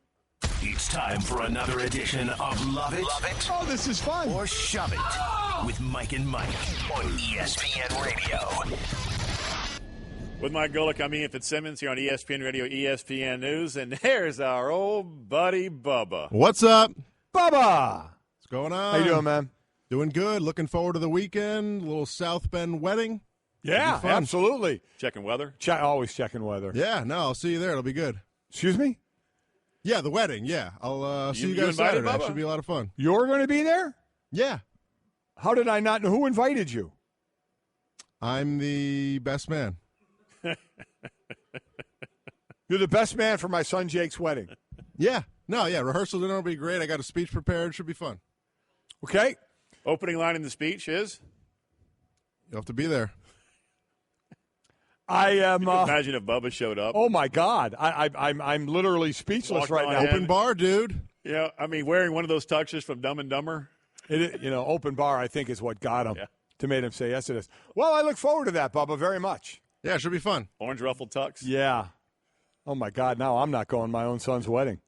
It's time for another edition of Love It, Oh, this is fun. or Shove It with Mike and Mike on ESPN Radio. With Mike Golic, I'm Ian Fitzsimmons here on ESPN Radio, ESPN News, and there's our old buddy Bubba. What's up? Bubba! What's going on? How you doing, man? Doing good. Looking forward to the weekend. A little South Bend wedding. Yeah, absolutely. Checking weather? Always checking weather. Yeah, no, I'll see you there. It'll be good. Excuse me? Yeah, the wedding, yeah. I'll see you you guys invited, Saturday. Bubba? Should be a lot of fun. You're going to be there? Yeah. How did I not know? Who invited you? I'm the best man. You're the best man for my son Jake's wedding. Yeah. No, yeah, rehearsal dinner will be great. I got a speech prepared. Should be fun. Okay. Opening line in the speech is? You'll have to be there. I am. Can you imagine if Bubba showed up? Oh my God! I'm literally speechless right now. Open bar, dude. Yeah, I mean, wearing one of those tuxes from Dumb and Dumber. Open bar, I think, is what got him Yeah. to make him say yes to this. Well, I look forward to that, Bubba, very much. Yeah, it should be fun. Orange ruffled tux. Yeah. Oh my God! Now I'm not going to my own son's wedding.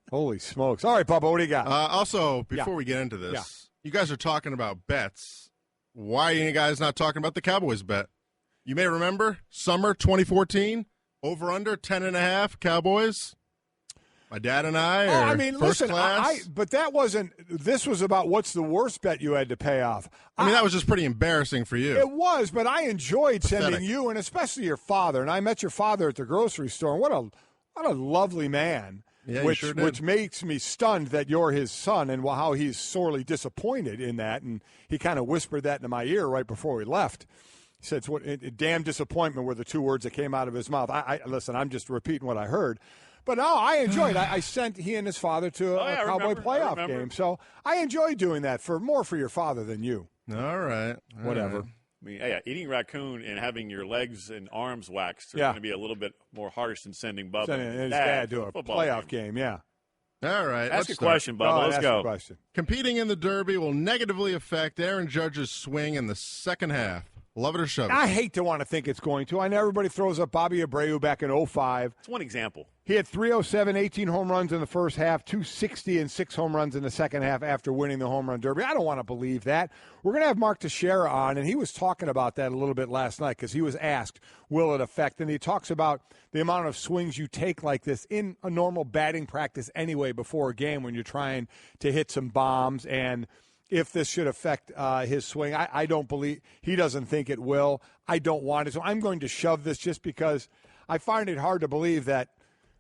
Holy smokes! All right, Bubba, what do you got? Also, before we get into this, you guys are talking about bets. Why are you guys not talking about the Cowboys bet? You may remember summer 2014, over under 10.5 Cowboys. My dad and I are first class. But that wasn't. This was about what's the worst bet you had to pay off. I mean, that was just pretty embarrassing for you. It was, but I enjoyed sending you and especially your father. And I met your father at the grocery store. And what a lovely man. Yeah, which, you sure did. Which makes me stunned that you're his son and how he's sorely disappointed in that. And he kind of whispered that into my ear right before we left. He said, damn disappointment were the two words that came out of his mouth. Listen, I'm just repeating what I heard. But no, I enjoyed it. I sent he and his father to a Cowboy playoff game. So I enjoyed doing that more for your father than you. All right. Whatever. I mean, eating raccoon and having your legs and arms waxed are going to be a little bit more harsh than sending Bubba and his dad to a playoff game, yeah. All right. Ask a question, Bubba. Let's go. Competing in the Derby will negatively affect Aaron Judge's swing in the second half. Love it or shove it. I hate to want to think it's going to. I know everybody throws up Bobby Abreu back in 2005. It's one example. He had 307, 18 home runs in the first half, 260 and 6 home runs in the second half after winning the home run derby. I don't want to believe that. We're going to have Mark Teixeira on, and he was talking about that a little bit last night because he was asked, will it affect? And he talks about the amount of swings you take like this in a normal batting practice anyway before a game when you're trying to hit some bombs and if this should affect his swing. I don't believe – he doesn't think it will. I don't want it. So I'm going to shove this just because I find it hard to believe that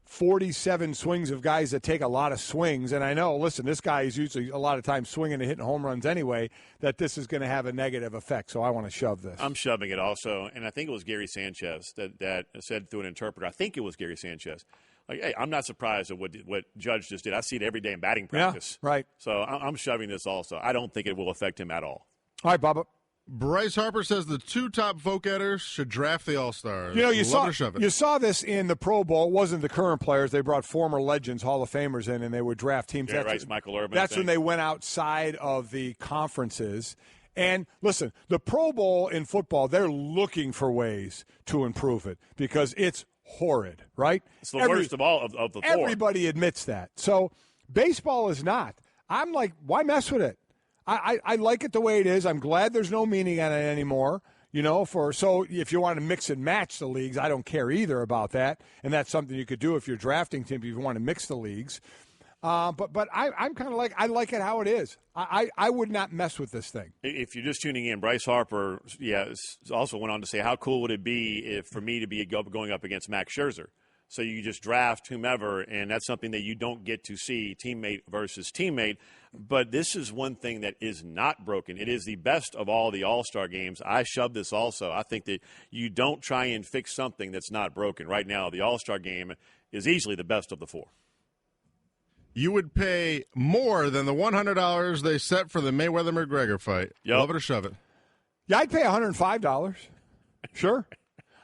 47 swings of guys that take a lot of swings, and I know, listen, this guy is usually a lot of times swinging and hitting home runs anyway, that this is going to have a negative effect. So I want to shove this. I'm shoving it also, and I think it was Gary Sanchez that said through an interpreter. I think it was Gary Sanchez. Like, hey, I'm not surprised at what Judge just did. I see it every day in batting practice. Yeah, right. So I'm shoving this also. I don't think it will affect him at all. All right, Bubba. Bryce Harper says the two top vote getters should draft the All-Stars. You saw this in the Pro Bowl. It wasn't the current players. They brought former legends, Hall of Famers in, and they would draft teams. Yeah, right, Michael Irvin. That's when they went outside of the conferences. And listen, the Pro Bowl in football, they're looking for ways to improve it because it's horrid, right? It's the worst of all of the four. Everybody admits that. So baseball is not. I'm like, why mess with it? I like it the way it is. I'm glad there's no meaning on it anymore. So if you want to mix and match the leagues, I don't care either about that. And that's something you could do if you're drafting team, if you want to mix the leagues. But I'm kind of I like it how it is. I would not mess with this thing. If you're just tuning in, Bryce Harper, also went on to say, how cool would it be for me to be going up against Max Scherzer? So you just draft whomever, and that's something that you don't get to see, teammate versus teammate. But this is one thing that is not broken. It is the best of all the All-Star games. I shove this also. I think that you don't try and fix something that's not broken. Right now, the All-Star game is easily the best of the four. You would pay more than the $100 they set for the Mayweather-McGregor fight. Yep. Love it or shove it. Yeah, I'd pay $105. Sure.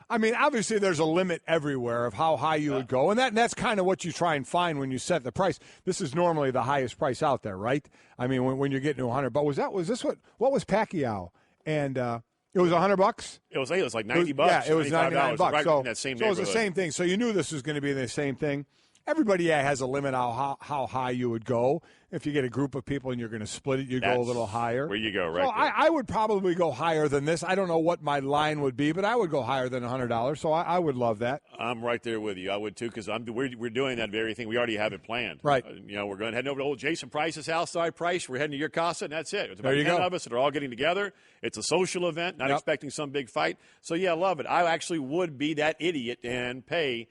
I mean, obviously there's a limit everywhere of how high you would go, and that's kind of what you try and find when you set the price. This is normally the highest price out there, right? I mean, when you're getting to 100. But was what was Pacquiao? And it was $100? It was like $90. Yeah, it was $99. Right so in that same it was the neighborhood. same thing. So you knew this was going to be the same thing. Everybody has a limit how high you would go. If you get a group of people and you're going to split it, go a little higher. Where you go, right? So I would probably go higher than this. I don't know what my line would be, but I would go higher than $100. So I would love that. I'm right there with you. I would too, because we're doing that very thing. We already have it planned. Right. We're going to head over to old Jason Price's house, side Price. We're heading to your casa, and that's it. It's about 10 of us that are all getting together. It's a social event, not expecting some big fight. So yeah, I love it. I actually would be that idiot and pay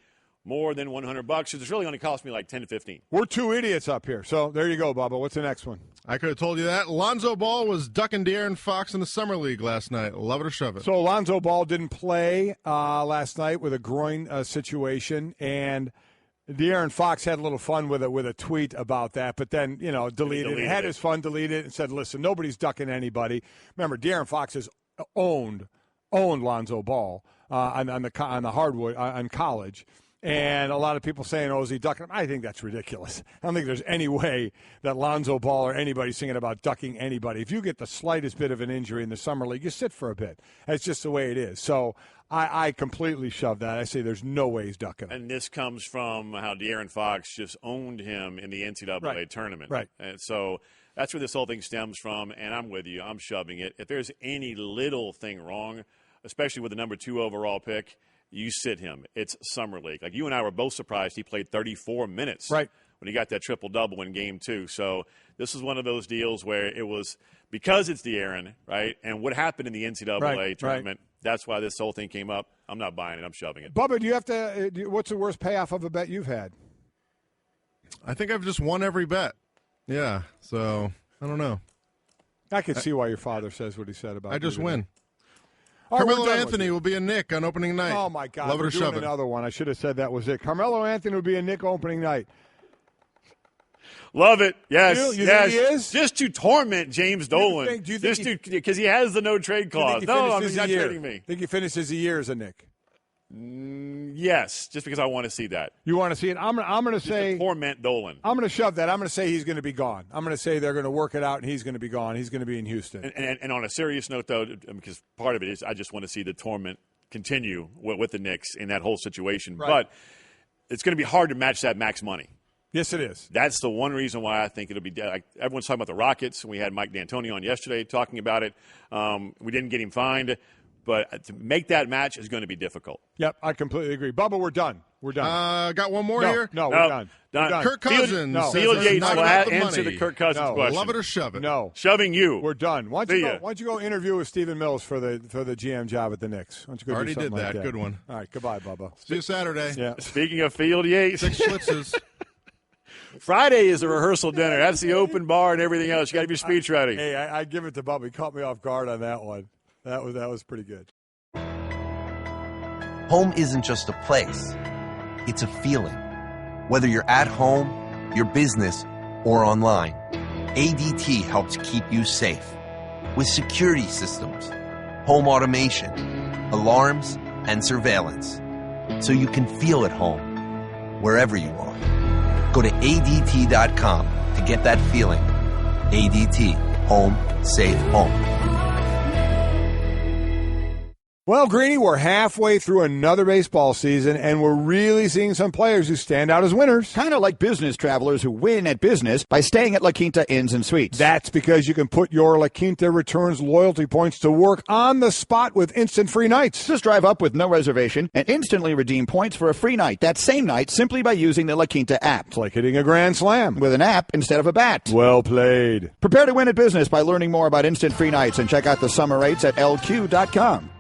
more than $100 because it's really going to cost me like 10 to 15. We're two idiots up here. So there you go, Bubba. What's the next one? I could have told you that. Lonzo Ball was ducking De'Aaron Fox in the Summer League last night. Love it or shove it. So Lonzo Ball didn't play last night with a groin situation, and De'Aaron Fox had a little fun with a tweet about that, but then, deleted it. Had his fun, deleted it, and said, listen, nobody's ducking anybody. Remember, De'Aaron Fox has owned Lonzo Ball on the hardwood on college. And a lot of people saying, is he ducking him? I think that's ridiculous. I don't think there's any way that Lonzo Ball or anybody's thinking about ducking anybody. If you get the slightest bit of an injury in the Summer League, you sit for a bit. That's just the way it is. So I completely shove that. I say there's no way he's ducking him. And this comes from how De'Aaron Fox just owned him in the NCAA tournament. Right. And so that's where this whole thing stems from, and I'm with you. I'm shoving it. If there's any little thing wrong, especially with the number 2 overall pick, you sit him. It's Summer League. Like you and I were both surprised he played 34 minutes when he got that triple-double in Game 2. So this is one of those deals where it was because it's De'Aaron, right, and what happened in the NCAA tournament, that's why this whole thing came up. I'm not buying it. I'm shoving it. Bubba, do you have to what's the worst payoff of a bet you've had? I think I've just won every bet. Yeah, so I don't know. I can see why your father says what he said about I just win. Right, Carmelo Anthony will be a Nick on opening night. Oh, my God. Love it We're or shove doing it. another one. I should have said that was it. Carmelo Anthony will be a Nick opening night. Love it. Yes. You yes. think he is? Just to torment James Dolan. Because he has the no trade clause. No, I mean, he's not trading me. Think he finishes the year as a Nick? Yes, just because I want to see that. You want to see it? I'm going to say to torment Dolan. I'm going to shove that. I'm going to say he's going to be gone. I'm going to say they're going to work it out, and he's going to be gone. He's going to be in Houston. And on a serious note, though, because part of it is I just want to see the torment continue with the Knicks in that whole situation. Right. But it's going to be hard to match that max money. Yes, it is. That's the one reason why I think it'll be like everyone's talking about the Rockets. We had Mike D'Antoni on yesterday talking about it. We didn't get him fined. But to make that match is going to be difficult. Yep, I completely agree. Bubba, we're done. We're done. Got one more here? No, we're done. Done. We're done. Kirk Cousins. Field Yates will answer the Kirk Cousins question. Love it or shove it. No. Shoving you. We're done. Why don't you go interview with Stephen Mills for the GM job at the Knicks? Why don't you go Already do something did like that. Good one. All right, goodbye, Bubba. See you Saturday. Yeah. Speaking of Field Yates. 6 Schlitzes. Friday is a rehearsal dinner. That's the open bar and everything else. You got to be speech ready. Hey, I give it to Bubba. He caught me off guard on that one. That was pretty good. Home isn't just a place, it's a feeling. Whether you're at home, your business, or online, ADT helps keep you safe. With security systems, home automation, alarms, and surveillance. So you can feel at home, wherever you are. Go to ADT.com to get that feeling. ADT. Home. Safe home. Well, Greeny, we're halfway through another baseball season, and we're really seeing some players who stand out as winners. Kind of like business travelers who win at business by staying at La Quinta Inns and Suites. That's because you can put your La Quinta Returns loyalty points to work on the spot with instant free nights. Just drive up with no reservation and instantly redeem points for a free night that same night simply by using the La Quinta app. It's like hitting a grand slam. With an app instead of a bat. Well played. Prepare to win at business by learning more about instant free nights and check out the summer rates at lq.com.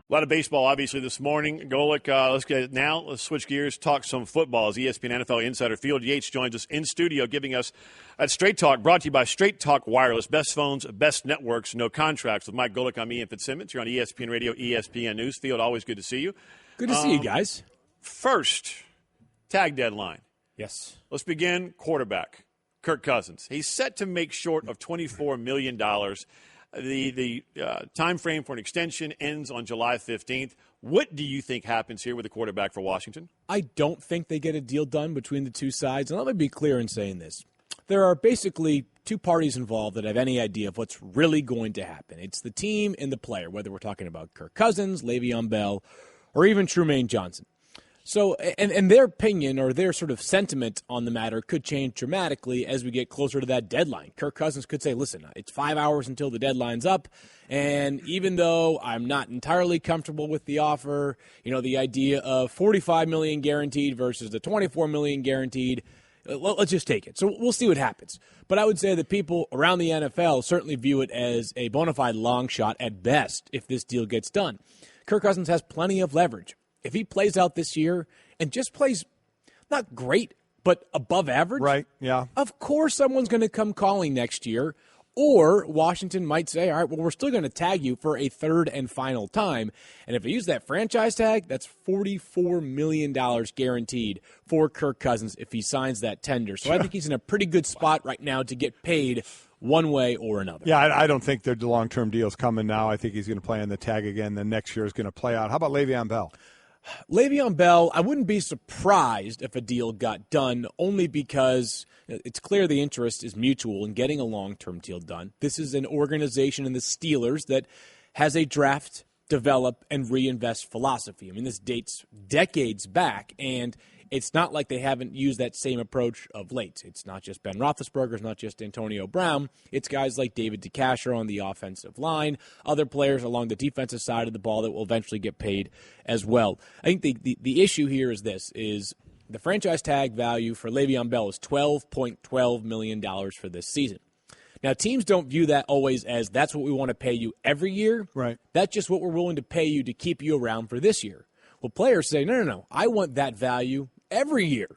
A lot of baseball, obviously, this morning. Golic, let's get it now. Let's switch gears, talk some football. As ESPN NFL insider Field Yates joins us in studio, giving us that Straight Talk, brought to you by Straight Talk Wireless. Best phones, best networks, no contracts. With Mike Golic, I'm Ian Fitzsimmons. You're on ESPN Radio, ESPN News. Field, always good to see you. Good to see you guys. First, tag deadline. Yes. Let's begin. Quarterback, Kirk Cousins. He's set to make short of $24 million. The time frame for an extension ends on July 15th. What do you think happens here with the quarterback for Washington? I don't think they get a deal done between the two sides. And let me be clear in saying this. There are basically two parties involved that have any idea of what's really going to happen. It's the team and the player, whether we're talking about Kirk Cousins, Le'Veon Bell, or even Trumaine Johnson. So, and their opinion or their sort of sentiment on the matter could change dramatically as we get closer to that deadline. Kirk Cousins could say, listen, it's 5 hours until the deadline's up, and even though I'm not entirely comfortable with the offer, the idea of $45 million guaranteed versus the $24 million guaranteed, let's just take it. So we'll see what happens. But I would say that people around the NFL certainly view it as a bona fide long shot at best if this deal gets done. Kirk Cousins has plenty of leverage. If he plays out this year and just plays not great, but above average, right? Yeah. Of course someone's going to come calling next year, or Washington might say, all right, well, we're still going to tag you for a third and final time. And if they use that franchise tag, that's $44 million guaranteed for Kirk Cousins if he signs that tender. So I think he's in a pretty good spot right now to get paid one way or another. Yeah, I don't think the long-term deal's coming now. I think he's going to play on the tag again. The next year is going to play out. How about Le'Veon Bell? Le'Veon Bell, I wouldn't be surprised if a deal got done, only because it's clear the interest is mutual in getting a long-term deal done. This is an organization in the Steelers that has a draft, develop, and reinvest philosophy. I mean, this dates decades back, and it's not like they haven't used that same approach of late. It's not just Ben Roethlisberger, it's not just Antonio Brown. It's guys like David DeCastro on the offensive line, other players along the defensive side of the ball that will eventually get paid as well. I think the issue here is this, is the franchise tag value for Le'Veon Bell is $12.12 million for this season. Now, teams don't view that always as that's what we want to pay you every year. Right. That's just what we're willing to pay you to keep you around for this year. Well, players say, no, I want that value every year.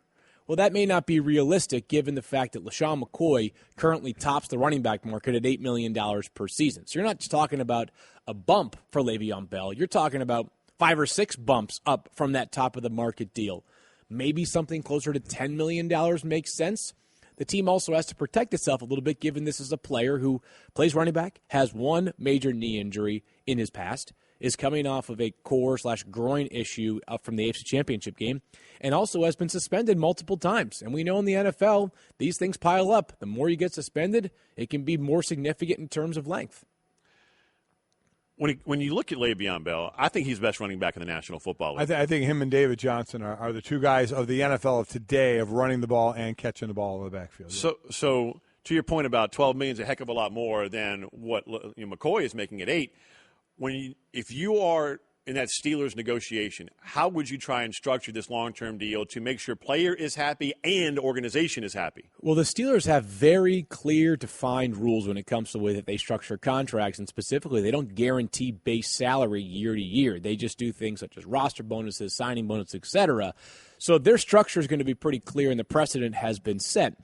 Well, that may not be realistic given the fact that LaShawn McCoy currently tops the running back market at $8 million per season. So you're not just talking about a bump for Le'Veon Bell. You're talking about 5 or 6 bumps up from that top of the market deal. Maybe something closer to $10 million makes sense. The team also has to protect itself a little bit given this is a player who plays running back, has one major knee injury in his past, is coming off of a core/groin issue from the AFC Championship game, and also has been suspended multiple times. And we know in the NFL, these things pile up. The more you get suspended, it can be more significant in terms of length. When you look at Le'Veon Bell, I think he's the best running back in the National Football League. I think him and David Johnson are the two guys of the NFL of today of running the ball and catching the ball in the backfield. So to your point about $12 million is a heck of a lot more than what McCoy is making at 8. If you are in that Steelers negotiation, how would you try and structure this long-term deal to make sure player is happy and organization is happy? Well, the Steelers have very clear, defined rules when it comes to the way that they structure contracts, and specifically, they don't guarantee base salary year to year. They just do things such as roster bonuses, signing bonuses, etc. So their structure is going to be pretty clear, and the precedent has been set.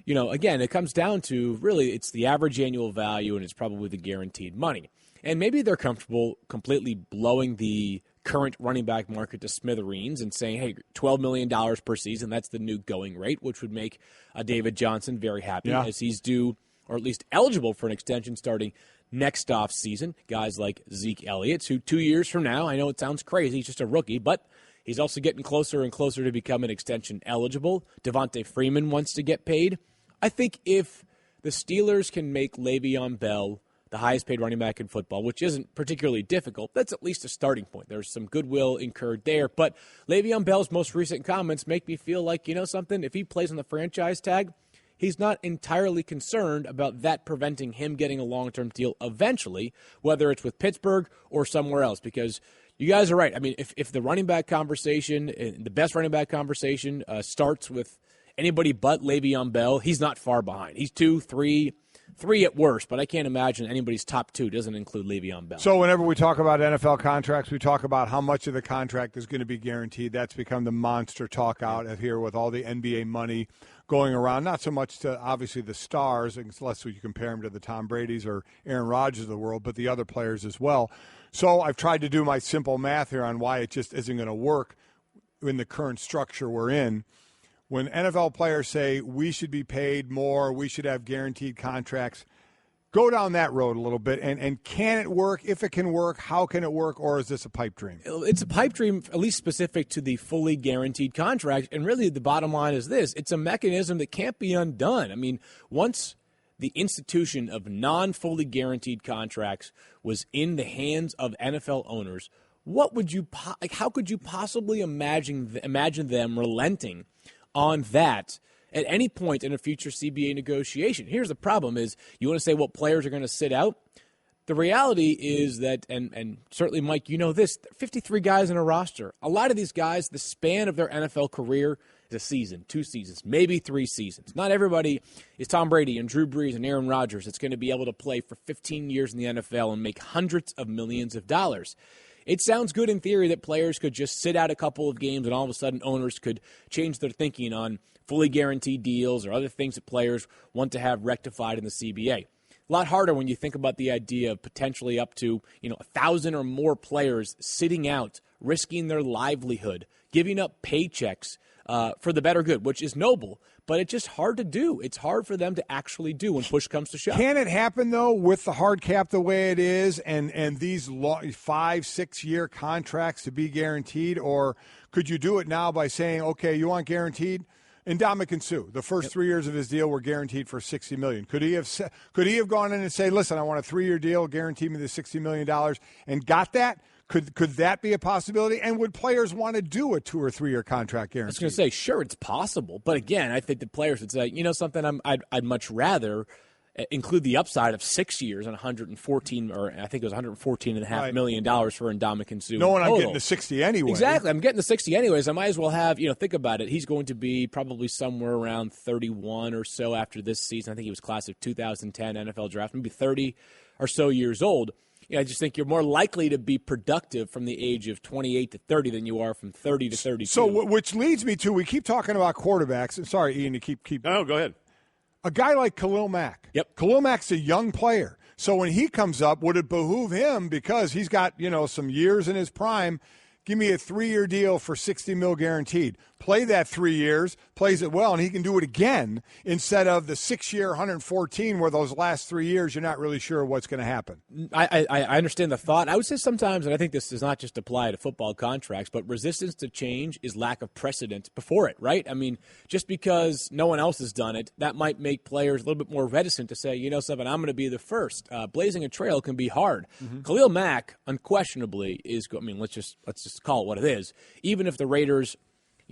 Again, it comes down to really it's the average annual value, and it's probably the guaranteed money. And maybe they're comfortable completely blowing the current running back market to smithereens and saying, hey, $12 million per season, that's the new going rate, which would make David Johnson very happy as he's due, or at least eligible for an extension starting next off season. Guys like Zeke Elliott, who 2 years from now, I know it sounds crazy, he's just a rookie, but he's also getting closer and closer to becoming extension eligible. Devontae Freeman wants to get paid. I think if the Steelers can make Le'Veon Bell the highest paid running back in football, which isn't particularly difficult. That's at least a starting point. There's some goodwill incurred there. But Le'Veon Bell's most recent comments make me feel like, you know something, if he plays on the franchise tag, he's not entirely concerned about that preventing him getting a long-term deal eventually, whether it's with Pittsburgh or somewhere else, because you guys are right. I mean, if the running back conversation, the best running back conversation starts with anybody but Le'Veon Bell, he's not far behind. He's 2, 3 at worst, but I can't imagine anybody's top 2 doesn't include Le'Veon Bell. So whenever we talk about NFL contracts, we talk about how much of the contract is going to be guaranteed. That's become the monster talk out here with all the NBA money going around. Not so much to, obviously, the stars, unless you compare them to the Tom Brady's or Aaron Rodgers of the world, but the other players as well. So I've tried to do my simple math here on why it just isn't going to work in the current structure we're in. When NFL players say we should be paid more, we should have guaranteed contracts, go down that road a little bit. And can it work? If it can work, how can it work? Or is this a pipe dream? It's a pipe dream, at least specific to the fully guaranteed contract. And really the bottom line is this. It's a mechanism that can't be undone. I mean, once the institution of non-fully guaranteed contracts was in the hands of NFL owners, what would you how could you possibly imagine them relenting on that at any point in a future CBA negotiation? Here's the problem is you want to say, well, players are going to sit out. The reality is that, and certainly, Mike, you know this, 53 guys in a roster. A lot of these guys, the span of their NFL career is a season, 2 seasons, maybe 3 seasons. Not everybody is Tom Brady and Drew Brees and Aaron Rodgers that's going to be able to play for 15 years in the NFL and make hundreds of millions of dollars. It sounds good in theory that players could just sit out a couple of games and all of a sudden owners could change their thinking on fully guaranteed deals or other things that players want to have rectified in the CBA. A lot harder when you think about the idea of potentially up to 1,000 or more players sitting out, risking their livelihood, giving up paychecks for the better good, which is noble, but it's just hard to do. It's hard for them to actually do when push comes to shove. Can it happen, though, with the hard cap the way it is and these 5-6 year contracts to be guaranteed? Or could you do it now by saying, okay, you want guaranteed? Ndamukong Suh, the first 3 years of his deal were guaranteed for $60 million. Could he have gone in and say, listen, I want a 3-year deal, guarantee me the $60 million, and got that? Could that be a possibility? And would players want to do a 2 or 3 year contract guarantee? I was going to say, sure, it's possible. But again, I think the players would say, you know something, I'd much rather include the upside of 6 years and $114, or I think it was $114.5 million for Ndamukong Suh. No, I'm getting the 60 anyway. Exactly, I'm getting the 60 anyways. I might as well have, think about it. He's going to be probably somewhere around 31 or so after this season. I think he was class of 2010 NFL draft, maybe 30 or so years old. I just think you're more likely to be productive from the age of 28 to 30 than you are from 30 to 32. So, which leads me to, we keep talking about quarterbacks. And sorry, Ian, to keep. No, go ahead. A guy like Khalil Mack. Yep. Khalil Mack's a young player. So when he comes up, would it behoove him, because he's got, some years in his prime, give me a 3-year deal for $60 million guaranteed. Play that 3 years, plays it well, and he can do it again instead of the 6-year 114 where those last 3 years you're not really sure what's going to happen. I understand the thought. I would say sometimes, and I think this does not just apply to football contracts, but resistance to change is lack of precedent before it, right? I mean, just because no one else has done it, that might make players a little bit more reticent to say, something, I'm going to be the first. Blazing a trail can be hard. Mm-hmm. Khalil Mack, unquestionably, is. Let's just call it what it is. Even if the Raiders,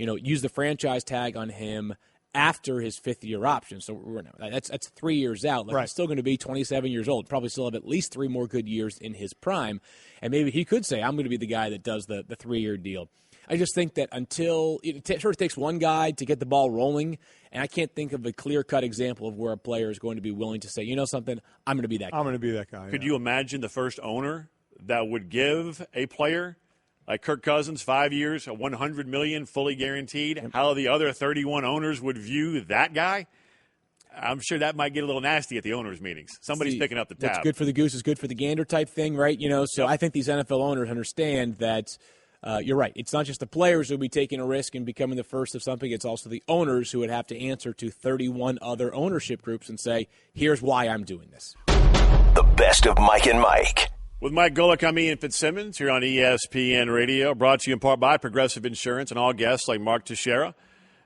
use the franchise tag on him after his 5th-year option. So that's 3 years out. Right. He's still going to be 27 years old. Probably still have at least 3 more good years in his prime. And maybe he could say, I'm going to be the guy that does the 3-year deal. I just think that until it sort of takes one guy to get the ball rolling, and I can't think of a clear-cut example of where a player is going to be willing to say, something, I'm going to be that guy. I'm going to be that guy. Could you imagine the first owner that would give a player like Kirk Cousins, 5 years, $100 million, fully guaranteed? How the other 31 owners would view that guy? I'm sure that might get a little nasty at the owners' meetings. Somebody's picking up the tab. What's good for the goose is good for the gander type thing, right? So I think these NFL owners understand that you're right. It's not just the players who will be taking a risk and becoming the first of something. It's also the owners who would have to answer to 31 other ownership groups and say, here's why I'm doing this. The best of Mike and Mike. With Mike Golic, I'm Ian Fitzsimmons here on ESPN Radio, brought to you in part by Progressive Insurance and all guests like Mark Teixeira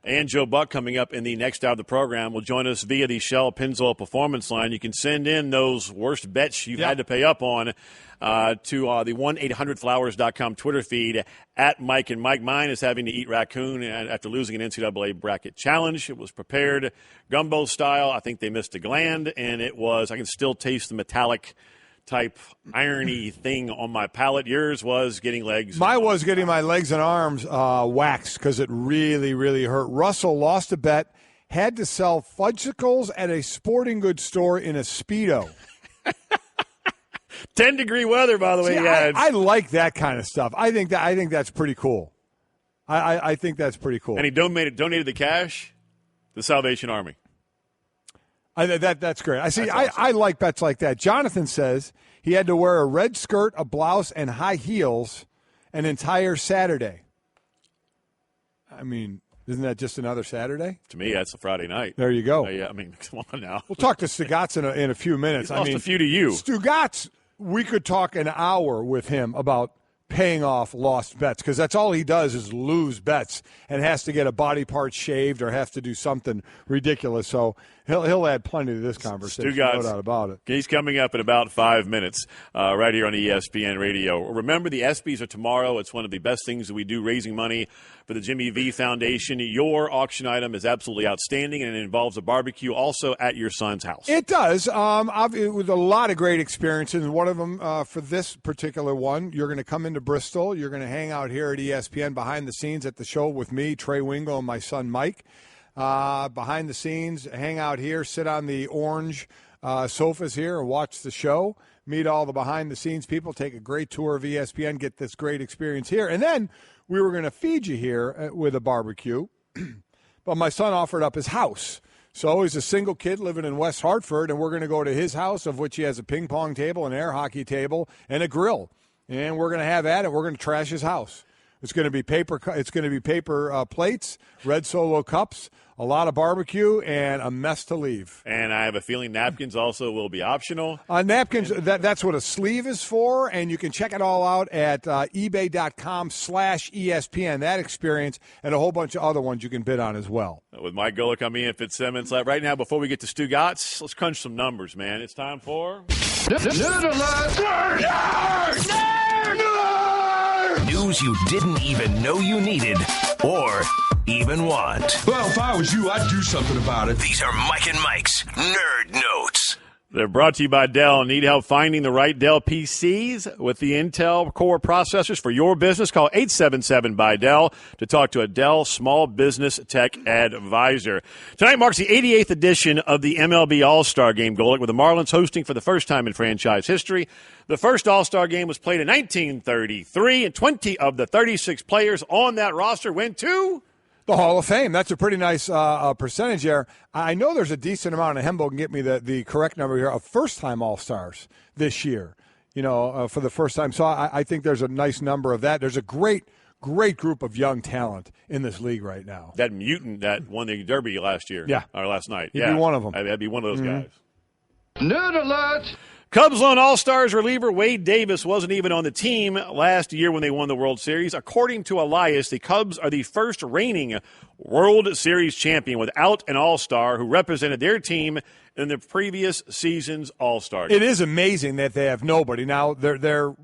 And Joe Buck coming up in the next hour of the program will join us via the Shell Pennzoil Performance Line. You can send in those worst bets you've had to pay up on to the 1-800-Flowers.com Twitter feed at Mike and Mike. Mine is having to eat raccoon after losing an NCAA bracket challenge. It was prepared gumbo style. I think they missed a gland, and it was – I can still taste the metallic – type irony thing on my palate. Yours was getting legs. Mine was getting my legs and arms waxed because it really, really hurt. Russell lost a bet, had to sell fudgesicles at a sporting goods store in a Speedo. 10-degree weather, by the way. See, I like that kind of stuff. I think that's pretty cool. I think that's pretty cool. And he donated the cash to the Salvation Army. That's great. Awesome. I like bets like that. Jonathan says he had to wear a red skirt, a blouse, and high heels an entire Saturday. I mean, isn't that just another Saturday? To me, that's a Friday night. There you go. Yeah, I mean, come on now. We'll talk to Stugatz in a few minutes. He's lost a few to you. Stugatz, we could talk an hour with him about paying off lost bets because that's all he does is lose bets and has to get a body part shaved or have to do something ridiculous. So he'll add plenty to this conversation, no doubt about it. He's coming up in about 5 minutes right here on ESPN Radio. Remember, the ESPYs are tomorrow. It's one of the best things that we do, raising money for the Jimmy V Foundation. Your auction item is absolutely outstanding, and it involves a barbecue also at your son's house. It does. With a lot of great experiences. One of them for this particular one, you're going to come into Bristol. You're going to hang out here at ESPN behind the scenes at the show with me, Trey Wingo, and my son Mike. Behind the scenes, hang out here, sit on the orange sofas here and watch the show, meet all the behind-the-scenes people, take a great tour of ESPN, get this great experience here. And then we were going to feed you here with a barbecue, but my son offered up his house. So he's a single kid living in West Hartford, and we're going to go to his house, of which he has a ping pong table, an air hockey table, and a grill. And we're going to have at it. We're going to trash his house. It's going to be paper. It's going to be paper plates, red Solo cups, a lot of barbecue, and a mess to leave. And I have a feeling napkins also will be optional. Napkins, that's what a sleeve is for, and you can check it all out at ebay.com/ESPN. That experience and a whole bunch of other ones you can bid on as well. With Mike Golic, I'm Ian Fitzsimmons. Right now, before we get to Stugatz, let's crunch some numbers, man. It's time for... News you didn't even know you needed or even want. Well, if I was you, I'd do something about it. These are Mike and Mike's Nerd Notes. They're brought to you by Dell. Need help finding the right Dell PCs with the Intel Core processors for your business? Call 877-BY-DELL to talk to a Dell Small Business Tech Advisor. Tonight marks the 88th edition of the MLB All-Star Game, Golic, with the Marlins hosting for the first time in franchise history. The first All-Star Game was played in 1933, and 20 of the 36 players on that roster went to... the Hall of Fame. That's a pretty nice percentage there. I know there's a decent amount, and Hembo can get me the correct number here, of first-time All-Stars this year, for the first time. So I think there's a nice number of that. There's a great group of young talent in this league right now. That mutant that won the Derby last year. Yeah. Or last night. He'd be one of them. I'd be one of those guys. Nerd alert! Cubs lone All-Stars reliever Wade Davis wasn't even on the team last year when they won the World Series. According to Elias, the Cubs are the first reigning World Series champion without an All-Star who represented their team in the previous season's All-Star game. It is amazing that they have nobody. Now, they're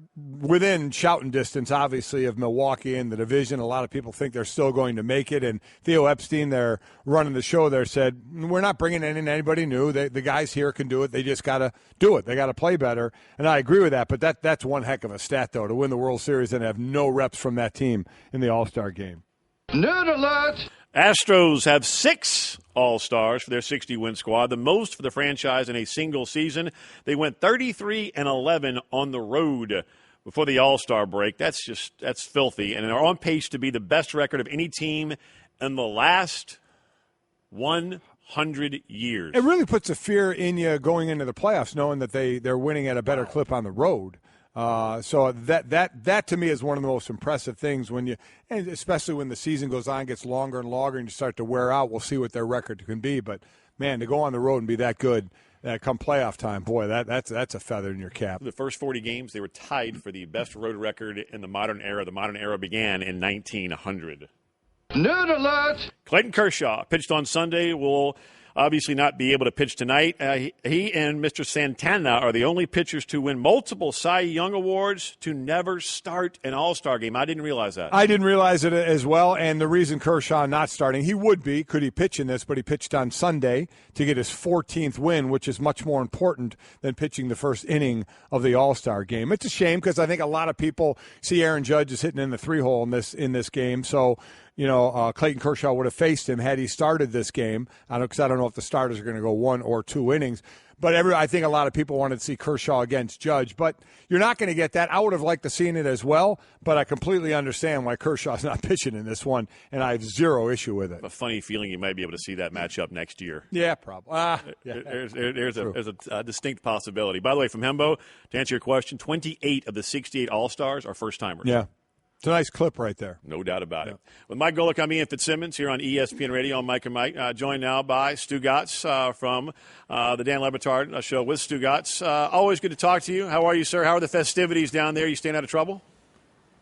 within shouting distance, obviously, of Milwaukee in the division. A lot of people think they're still going to make it. And Theo Epstein, they're running the show there, said, we're not bringing in anybody new. The guys here can do it. They just got to do it. They got to play better. And I agree with that. But that's one heck of a stat, though, to win the World Series and have no reps from that team in the All-Star game. Nerd alert! Astros have 6 All-Stars for their 60-win squad, the most for the franchise in a single season. They went 33-11 on the road before the All-Star break. That's filthy, and they're on pace to be the best record of any team in the last 100 years. It really puts a fear in you going into the playoffs, knowing that they're winning at a better clip on the road. So that to me is one of the most impressive things and especially when the season goes on, gets longer and longer, and you start to wear out. We'll see what their record can be, but man, to go on the road and be that good come playoff time, boy, that's a feather in your cap. The first 40 games, they were tied for the best road record in the modern era. The modern era began in 1900. Nerd alert! Clayton Kershaw pitched on Sunday. Will obviously not be able to pitch tonight. He and Mr. Santana are the only pitchers to win multiple Cy Young Awards to never start an All-Star game. I didn't realize that. I didn't realize it as well, and the reason Kershaw not starting, he would be, could he pitch in this, but he pitched on Sunday to get his 14th win, which is much more important than pitching the first inning of the All-Star game. It's a shame because I think a lot of people see Aaron Judge is hitting in the 3-hole in this game, so Clayton Kershaw would have faced him had he started this game. Because I don't know if the starters are going to go 1 or 2 innings. But I think a lot of people wanted to see Kershaw against Judge. But you're not going to get that. I would have liked to seen it as well. But I completely understand why Kershaw's not pitching in this one, and I have zero issue with it. A funny feeling you might be able to see that matchup next year. Yeah, probably. There's a distinct possibility. By the way, from Hembo, to answer your question, 28 of the 68 All-Stars are first-timers. Yeah. It's a nice clip right there. No doubt about it. With Mike Golic, I'm Ian Fitzsimmons here on ESPN Radio. I'm Mike and Mike, joined now by Stu Gatz from the Dan Le Batard show with Stu Gatz. Always good to talk to you. How are you, sir? How are the festivities down there? You staying out of trouble?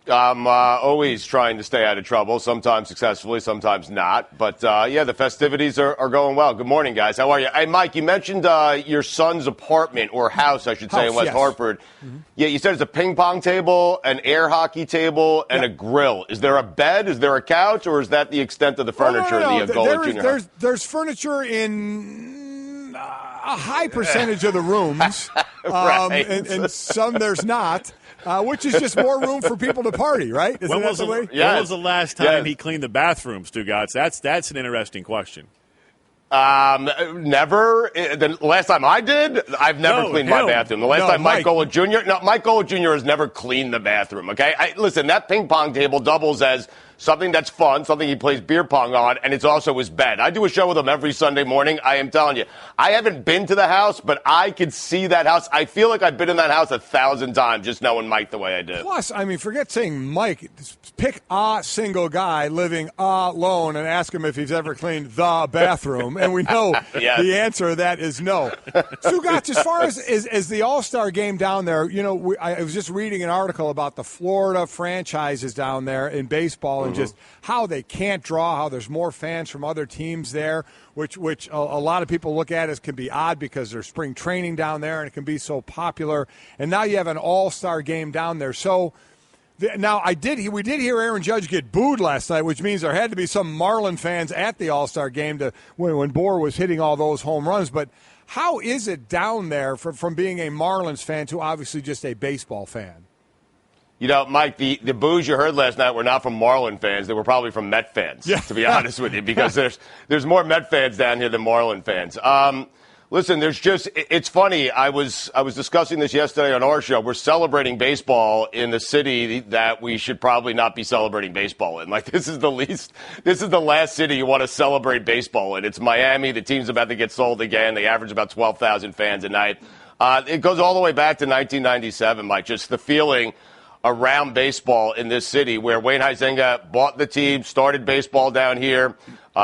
I'm always trying to stay out of trouble, sometimes successfully, sometimes not. But, the festivities are going well. Good morning, guys. How are you? Hey, Mike, you mentioned your son's apartment, or house, I should say, in West Hartford. Mm-hmm. Yeah, you said it's a ping pong table, an air hockey table, and a grill. Is there a bed? Is there a couch? Or is that the extent of the furniture in the Golic Jr. house? There's furniture in a high percentage of the rooms, right. and some there's not. Which is just more room for people to party, right? When was the last time he cleaned the bathrooms, Stu Gatz? That's an interesting question. Never. The last time I did, I've never cleaned my bathroom. The last time Mike Golic Jr. Mike Golic Jr. has never cleaned the bathroom. Okay, listen, that ping pong table doubles as something that's fun, something he plays beer pong on, and it's also his bed. I do a show with him every Sunday morning. I am telling you, I haven't been to the house, but I could see that house. I feel like I've been in that house 1,000 times just knowing Mike the way I do. Plus, forget saying Mike. Pick a single guy living alone and ask him if he's ever cleaned the bathroom, and we know the answer to that is no. Stu Gatz, as far as the All-Star game down there, I was just reading an article about the Florida franchises down there in baseball, and just how they can't draw, how there's more fans from other teams there, which a lot of people look at as can be odd because there's spring training down there and it can be so popular. And now you have an all-star game down there. So now we did hear Aaron Judge get booed last night, which means there had to be some Marlin fans at the all-star game when Bohr was hitting all those home runs. But how is it down there from being a Marlins fan to obviously just a baseball fan? Mike, the boos you heard last night were not from Marlin fans. They were probably from Met fans, to be honest with you, because there's more Met fans down here than Marlin fans. Listen, it's funny. I was discussing this yesterday on our show. We're celebrating baseball in the city that we should probably not be celebrating baseball in. This is the last city you want to celebrate baseball in. It's Miami. The team's about to get sold again. They average about 12,000 fans a night. It goes all the way back to 1997, Mike, just the feeling around baseball in this city where Wayne Huizenga bought the team, started baseball down here.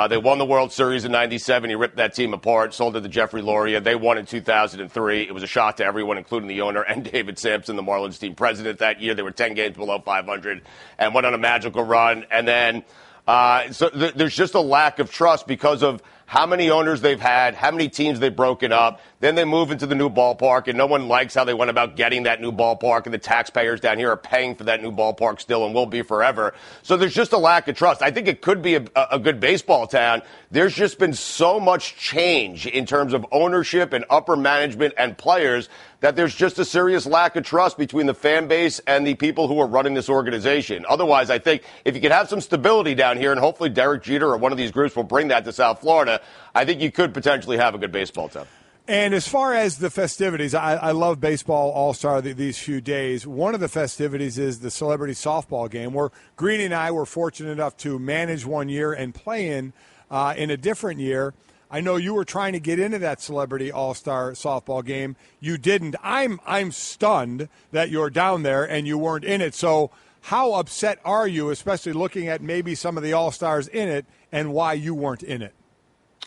They won the World Series in 97. He ripped that team apart, sold it to Jeffrey Loria. They won in 2003. It was a shock to everyone, including the owner and David Sampson, the Marlins team president that year. They were 10 games below 500 and went on a magical run. And then there's just a lack of trust because of how many owners they've had, how many teams they've broken up. Then they move into the new ballpark, and no one likes how they went about getting that new ballpark, and the taxpayers down here are paying for that new ballpark still and will be forever. So there's just a lack of trust. I think it could be a good baseball town. There's just been so much change in terms of ownership and upper management and players that there's just a serious lack of trust between the fan base and the people who are running this organization. Otherwise, I think if you could have some stability down here, and hopefully Derek Jeter or one of these groups will bring that to South Florida, I think you could potentially have a good baseball town. And as far as the festivities, I love baseball all-star these few days. One of the festivities is the celebrity softball game, where Greeny and I were fortunate enough to manage one year and play in a different year. I know you were trying to get into that celebrity all-star softball game. You didn't. I'm stunned that you're down there and you weren't in it. So how upset are you, especially looking at maybe some of the all-stars in it, and why you weren't in it?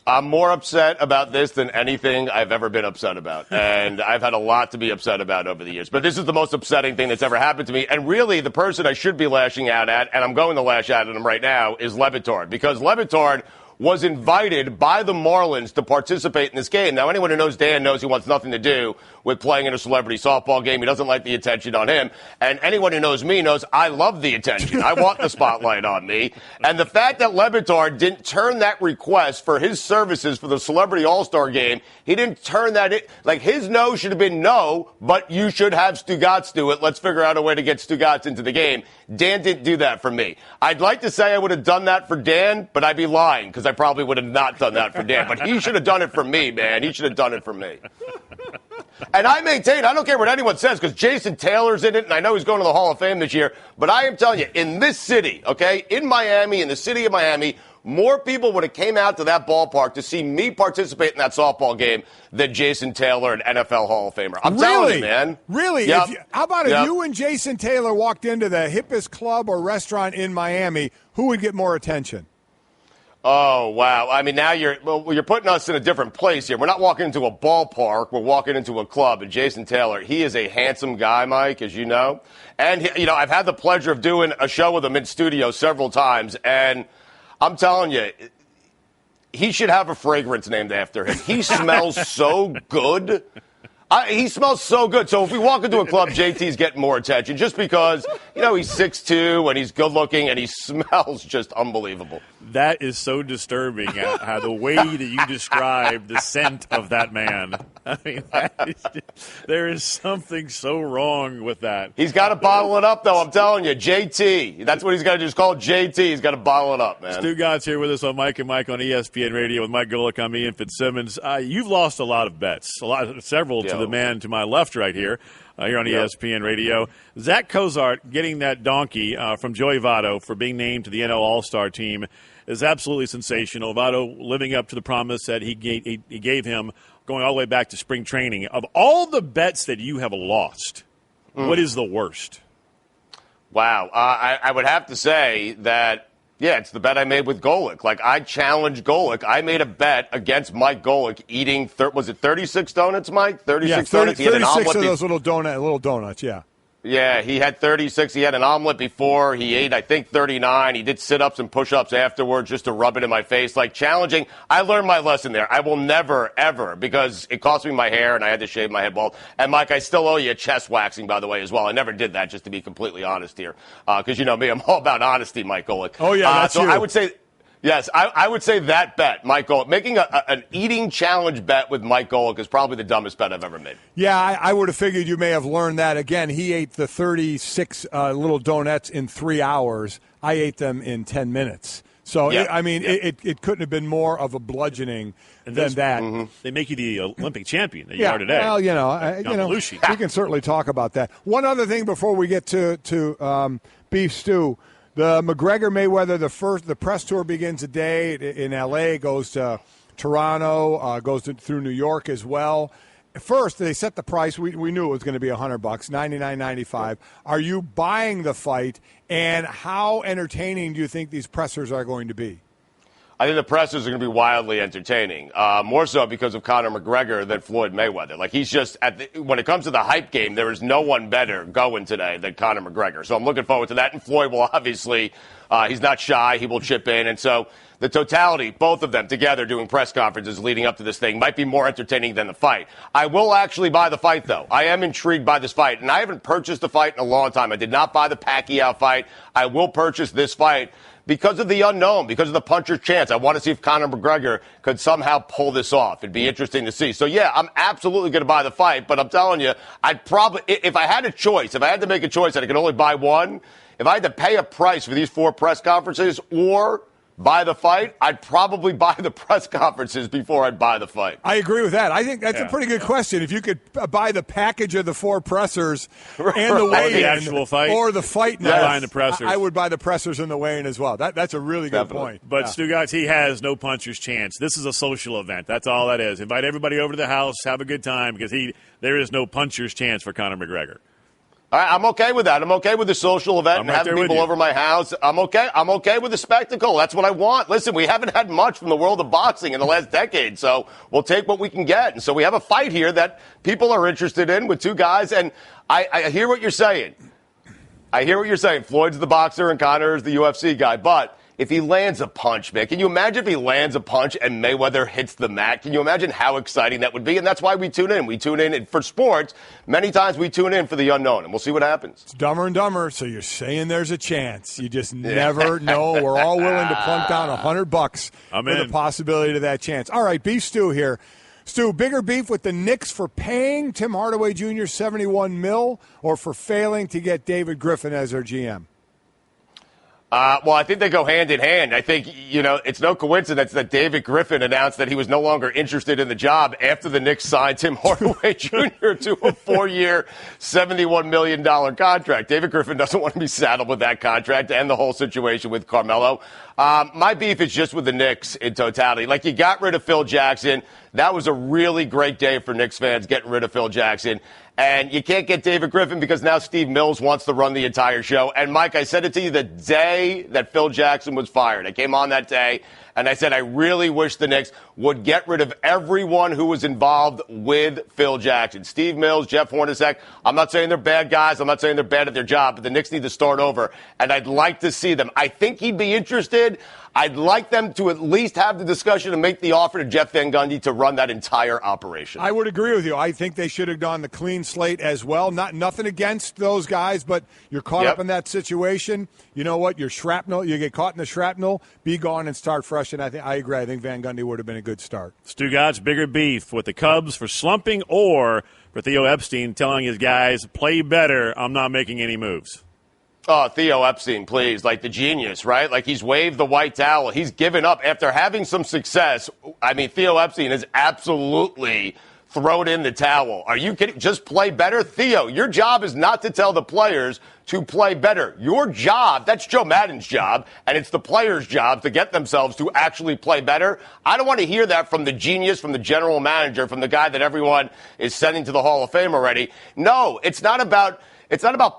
I'm more upset about this than anything I've ever been upset about. And I've had a lot to be upset about over the years. But this is the most upsetting thing that's ever happened to me. And really, the person I should be lashing out at, and I'm going to lash out at him right now, is Le Batard. Because Le Batard was invited by the Marlins to participate in this game. Now, anyone who knows Dan knows he wants nothing to do with playing in a celebrity softball game. He doesn't like the attention on him. And anyone who knows me knows I love the attention. I want the spotlight on me. And the fact that Le Batard didn't turn that request for his services for the Celebrity All-Star game, he didn't turn that in. Like, his no should have been no, but you should have Stugotz do it. Let's figure out a way to get Stugotz into the game. Dan didn't do that for me. I'd like to say I would have done that for Dan, but I'd be lying because I probably would have not done that for Dan. But he should have done it for me, man. He should have done it for me. And I maintain, I don't care what anyone says, because Jason Taylor's in it, and I know he's going to the Hall of Fame this year, but I am telling you, in this city, okay, in Miami, in the city of Miami, more people would have came out to that ballpark to see me participate in that softball game than Jason Taylor, an NFL Hall of Famer. I'm telling you, man. Really? Yep. How about if you and Jason Taylor walked into the hippest club or restaurant in Miami, who would get more attention? Oh, wow. I mean, now you're putting us in a different place here. We're not walking into a ballpark. We're walking into a club. And Jason Taylor, he is a handsome guy, Mike, as you know. And, I've had the pleasure of doing a show with him in studio several times. And I'm telling you, he should have a fragrance named after him. He smells so good. He smells so good. So if we walk into a club, JT's getting more attention just because, he's 6'2", and he's good-looking, and he smells just unbelievable. That is so disturbing, how the way that you describe the scent of that man. I mean, there is something so wrong with that. He's got to bottle it up, though. I'm telling you, JT. That's what he's got to do. Just call it JT. He's got to bottle it up, man. Stugotz here with us on Mike and Mike on ESPN Radio with Mike Golic. I'm Ian Fitzsimmons. You've lost a lot of bets, several to the man to my left right here. Here on ESPN Radio. Zach Cozart getting that donkey from Joey Votto for being named to the NL All-Star team is absolutely sensational. Votto living up to the promise that he gave him going all the way back to spring training. Of all the bets that you have lost, what is the worst? Wow. I would have to say that, it's the bet I made with Golic. Like, I challenged Golic. I made a bet against Mike Golic eating, was it 36 donuts, Mike? 36 donuts? He had 36 of those little donuts, yeah. Yeah, he had 36. He had an omelet before. He ate, I think, 39. He did sit-ups and push-ups afterwards just to rub it in my face. Like, challenging. I learned my lesson there. I will never, ever, because it cost me my hair and I had to shave my head bald. And, Mike, I still owe you a chest waxing, by the way, as well. I never did that, just to be completely honest here. Because you know me, I'm all about honesty, Mike Golic. Oh, yeah, that's so you. I would say... Yes, I would say that bet, Mike Golic. Making an eating challenge bet with Mike Golic is probably the dumbest bet I've ever made. Yeah, I would have figured you may have learned that. Again, he ate the 36 little donuts in 3 hours. I ate them in 10 minutes. So, it couldn't have been more of a bludgeoning than that. Mm-hmm. They make you the Olympic champion that you are today. Well, we can certainly talk about that. One other thing before we get to beef stew. The McGregor-Mayweather, the press tour begins today in L.A., goes to Toronto, goes through New York as well. First, they set the price. We knew it was going to be $100, $99.95. Are you buying the fight, and how entertaining do you think these pressers are going to be? I think the pressers are going to be wildly entertaining, more so because of Conor McGregor than Floyd Mayweather. Like, he's just, when it comes to the hype game, there is no one better going today than Conor McGregor. So I'm looking forward to that. And Floyd will obviously, he's not shy. He will chip in. And so the totality, both of them together doing press conferences leading up to this thing might be more entertaining than the fight. I will actually buy the fight, though. I am intrigued by this fight. And I haven't purchased the fight in a long time. I did not buy the Pacquiao fight. I will purchase this fight. Because of the unknown, because of the puncher's chance. I want to see if Conor McGregor could somehow pull this off. It'd be interesting to see. So, I'm absolutely going to buy the fight. But I'm telling you, I'd probably, if I had a choice, if I had to make a choice and I could only buy one, if I had to pay a price for these 4 press conferences or buy the fight, I'd probably buy the press conferences before I'd buy the fight. I agree with that. I think that's a pretty good question. If you could buy the package of the 4 pressers and the weigh-in, the actual fight, or the fight, buying the pressers. I would buy the pressers and the weigh-in as well. That's a really good point. But Stugotz, he has no puncher's chance. This is a social event. That's all that is. Invite everybody over to the house, have a good time, because there is no puncher's chance for Conor McGregor. All right, I'm okay with that. I'm okay with the social event and having people over my house. I'm okay. I'm okay with the spectacle. That's what I want. Listen, we haven't had much from the world of boxing in the last decade, so we'll take what we can get. And so we have a fight here that people are interested in with two guys, and I hear what you're saying. Floyd's the boxer and Connor's the UFC guy, but if he lands a punch, man, can you imagine if he lands a punch and Mayweather hits the mat? Can you imagine how exciting that would be? And that's why we tune in. We tune in for sports. Many times we tune in for the unknown, and we'll see what happens. It's Dumber and Dumber, so you're saying there's a chance. You just never know. We're all willing to plunk down $100 for the possibility of that chance. All right, Beef Stew here. Stu, bigger beef with the Knicks for paying Tim Hardaway Jr. $71 million or for failing to get David Griffin as their GM? Well, I think they go hand in hand. I think, it's no coincidence that David Griffin announced that he was no longer interested in the job after the Knicks signed Tim Hardaway Jr. to a 4-year, $71 million contract. David Griffin doesn't want to be saddled with that contract and the whole situation with Carmelo. My beef is just with the Knicks in totality. Like, you got rid of Phil Jackson. That was a really great day for Knicks fans, getting rid of Phil Jackson. And you can't get David Griffin because now Steve Mills wants to run the entire show. And, Mike, I said it to you the day that Phil Jackson was fired. I came on that day, and I said I really wish the Knicks would get rid of everyone who was involved with Phil Jackson. Steve Mills, Jeff Hornacek. I'm not saying they're bad guys. I'm not saying they're bad at their job, but the Knicks need to start over. And I'd like to see them. I think he'd be interested. I'd like them to at least have the discussion and make the offer to Jeff Van Gundy to run that entire operation. I would agree with you. I think they should have gone the clean slate as well. Nothing against those guys, but you're caught up in that situation. You know what? You're shrapnel. You get caught in the shrapnel. Be gone and start fresh. And I agree. I think Van Gundy would have been a good start. Stu Gott's bigger beef with the Cubs for slumping or for Theo Epstein telling his guys, play better. I'm not making any moves. Oh, Theo Epstein, please. Like the genius, right? Like he's waved the white towel. He's given up after having some success. I mean, Theo Epstein has absolutely thrown in the towel. Are you kidding? Just play better? Theo, your job is not to tell the players to play better. Your job, that's Joe Madden's job, and it's the players' job to get themselves to actually play better. I don't want to hear that from the genius, from the general manager, from the guy that everyone is sending to the Hall of Fame already. No, it's not about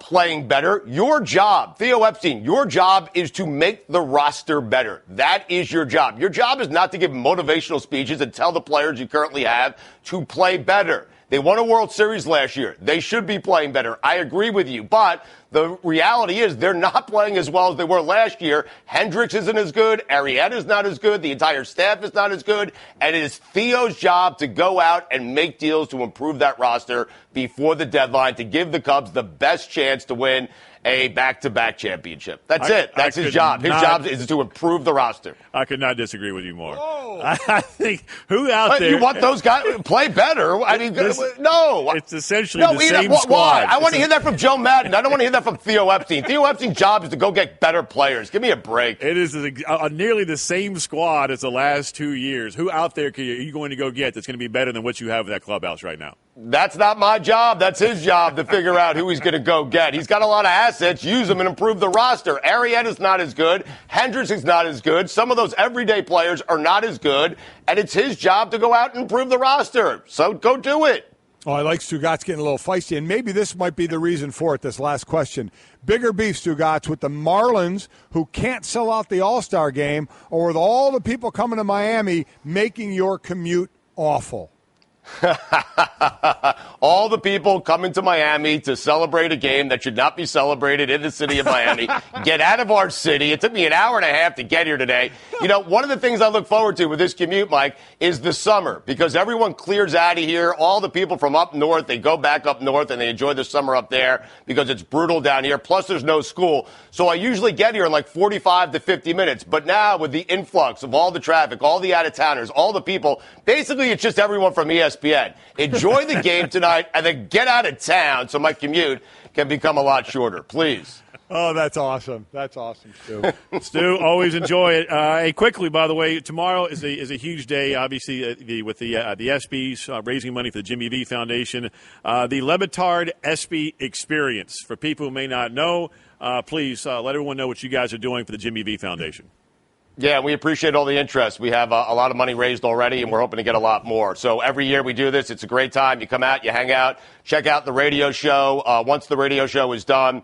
playing better. Your job, Theo Epstein, your job is to make the roster better. That is your job. Your job is not to give motivational speeches and tell the players you currently have to play better. They won a World Series last year. They should be playing better. I agree with you. But the reality is they're not playing as well as they were last year. Hendricks isn't as good. Arrieta's not as good. The entire staff is not as good. And it is Theo's job to go out and make deals to improve that roster before the deadline to give the Cubs the best chance to win a back-to-back championship. That's it. That's his job. His job is to improve the roster. I could not disagree with you more. I think who out there... You want those guys to play better? I mean, no. It's essentially the same squad. Why? I want to hear that from Joe Madden. I don't want to hear that from Theo Epstein. Theo Epstein's job is to go get better players. Give me a break. It is nearly the same squad as the last 2 years. Who out there are you going to go get that's going to be better than what you have in that clubhouse right now? That's not my job. That's his job to figure out who he's going to go get. He's got a lot of assets. Use them and improve the roster. Arrieta's not as good. Hendricks is not as good. Some of those everyday players are not as good. And it's his job to go out and improve the roster. So go do it. Oh, I like Stugatz getting a little feisty, and maybe this might be the reason for it, this last question. Bigger beef, Stugatz, with the Marlins, who can't sell out the All-Star game, or with all the people coming to Miami making your commute awful? All the people coming to Miami to celebrate a game that should not be celebrated in the city of Miami. Get out of our city. It took me an hour and a half to get here today. You know, one of the things I look forward to with this commute, Mike, is the summer, because everyone clears out of here. All the people from up north, they go back up north and they enjoy the summer up there because it's brutal down here. Plus, there's no school. So I usually get here in like 45 to 50 minutes. But now with the influx of all the traffic, all the out-of-towners, all the people, basically it's just everyone from ESPN. Enjoy the game tonight and then get out of town so my commute can become a lot shorter. Please. Oh, that's awesome. That's awesome, Stu. Stu, always enjoy it. Hey, quickly, by the way, tomorrow is a huge day, obviously, with the ESPYs raising money for the Jimmy V Foundation. The Le Batard ESPY Experience. For people who may not know, please let everyone know what you guys are doing for the Jimmy V Foundation. Yeah, we appreciate all the interest. We have a lot of money raised already, and we're hoping to get a lot more. So every year we do this. It's a great time. You come out, you hang out, check out the radio show. Once the radio show is done,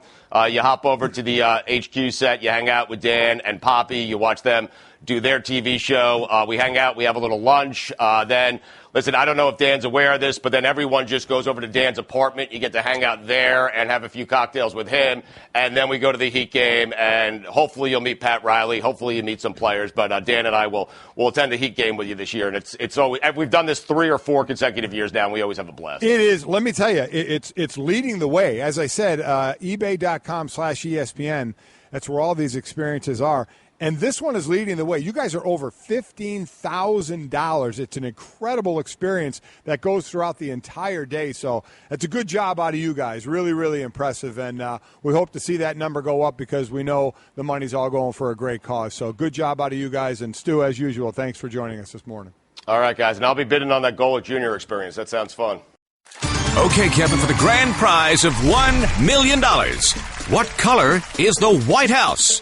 you hop over to the HQ set. You hang out with Dan and Poppy. You watch them do their TV show. We hang out. We have a little lunch. Then, listen, I don't know if Dan's aware of this, but then everyone just goes over to Dan's apartment. You get to hang out there and have a few cocktails with him. And then we go to the Heat game, and hopefully you'll meet Pat Riley. Hopefully you meet some players. But Dan and I will attend the Heat game with you this year. And it's always, we've done this 3 or 4 consecutive years now, and we always have a blast. It is. Let me tell you, it's leading the way. As I said, ebay.com/ESPN, that's where all these experiences are. And this one is leading the way. You guys are over $15,000. It's an incredible experience that goes throughout the entire day. So it's a good job out of you guys. Really, really impressive. And we hope to see that number go up because we know the money's all going for a great cause. So good job out of you guys. And Stu, as usual, thanks for joining us this morning. All right, guys. And I'll be bidding on that Golic Jr. experience. That sounds fun. Okay, Kevin, for the grand prize of $1 million. What color is the White House?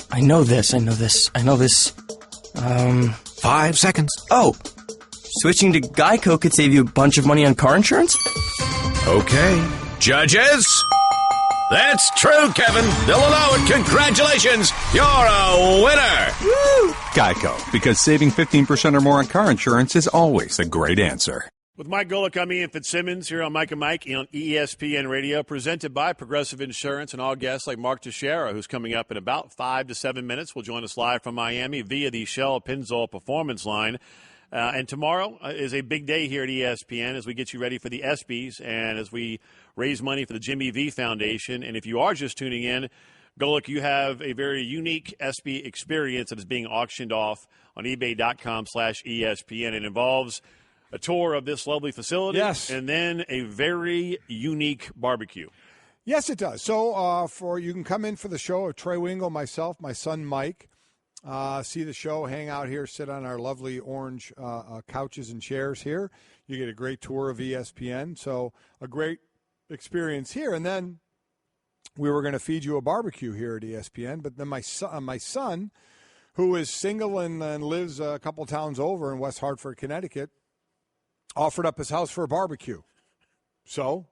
I know this. 5 seconds. Oh, switching to Geico could save you a bunch of money on car insurance? Okay. Judges? That's true, Kevin. They'll allow it. Congratulations. You're a winner. Woo! Geico, because saving 15% or more on car insurance is always a great answer. With Mike Golic, I'm Ian Fitzsimmons here on Mike and Mike on ESPN Radio, presented by Progressive Insurance, and all guests like Mark Teixeira, who's coming up in about 5 to 7 minutes, will join us live from Miami via the Shell Pennzoil Performance Line. And tomorrow is a big day here at ESPN as we get you ready for the ESPYs and as we raise money for the Jimmy V Foundation. And if you are just tuning in, Golic, you have a very unique ESPY experience that is being auctioned off on ebay.com/ESPN. It involves a tour of this lovely facility, yes, and then a very unique barbecue. Yes, it does. So you can come in for the show of Trey Wingle, myself, my son Mike, see the show, hang out here, sit on our lovely orange couches and chairs here. You get a great tour of ESPN, so a great experience here. And then we were going to feed you a barbecue here at ESPN, but then my son, who is single and lives a couple towns over in West Hartford, Connecticut, offered up his house for a barbecue. So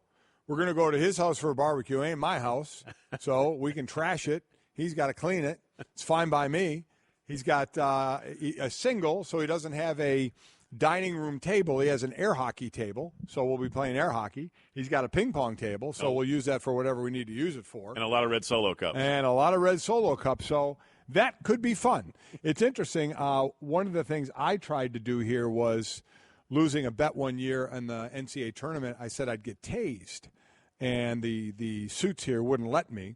we're going to go to his house for a barbecue. It ain't my house, so we can trash it. He's got to clean it. It's fine by me. He's got a single, so he doesn't have a dining room table. He has an air hockey table, so we'll be playing air hockey. He's got a ping pong table, so we'll use that for whatever we need to use it for. And a lot of red Solo cups. So that could be fun. It's interesting. One of the things I tried to do here was losing a bet one year in the NCAA tournament. I said I'd get tased, and the suits here wouldn't let me.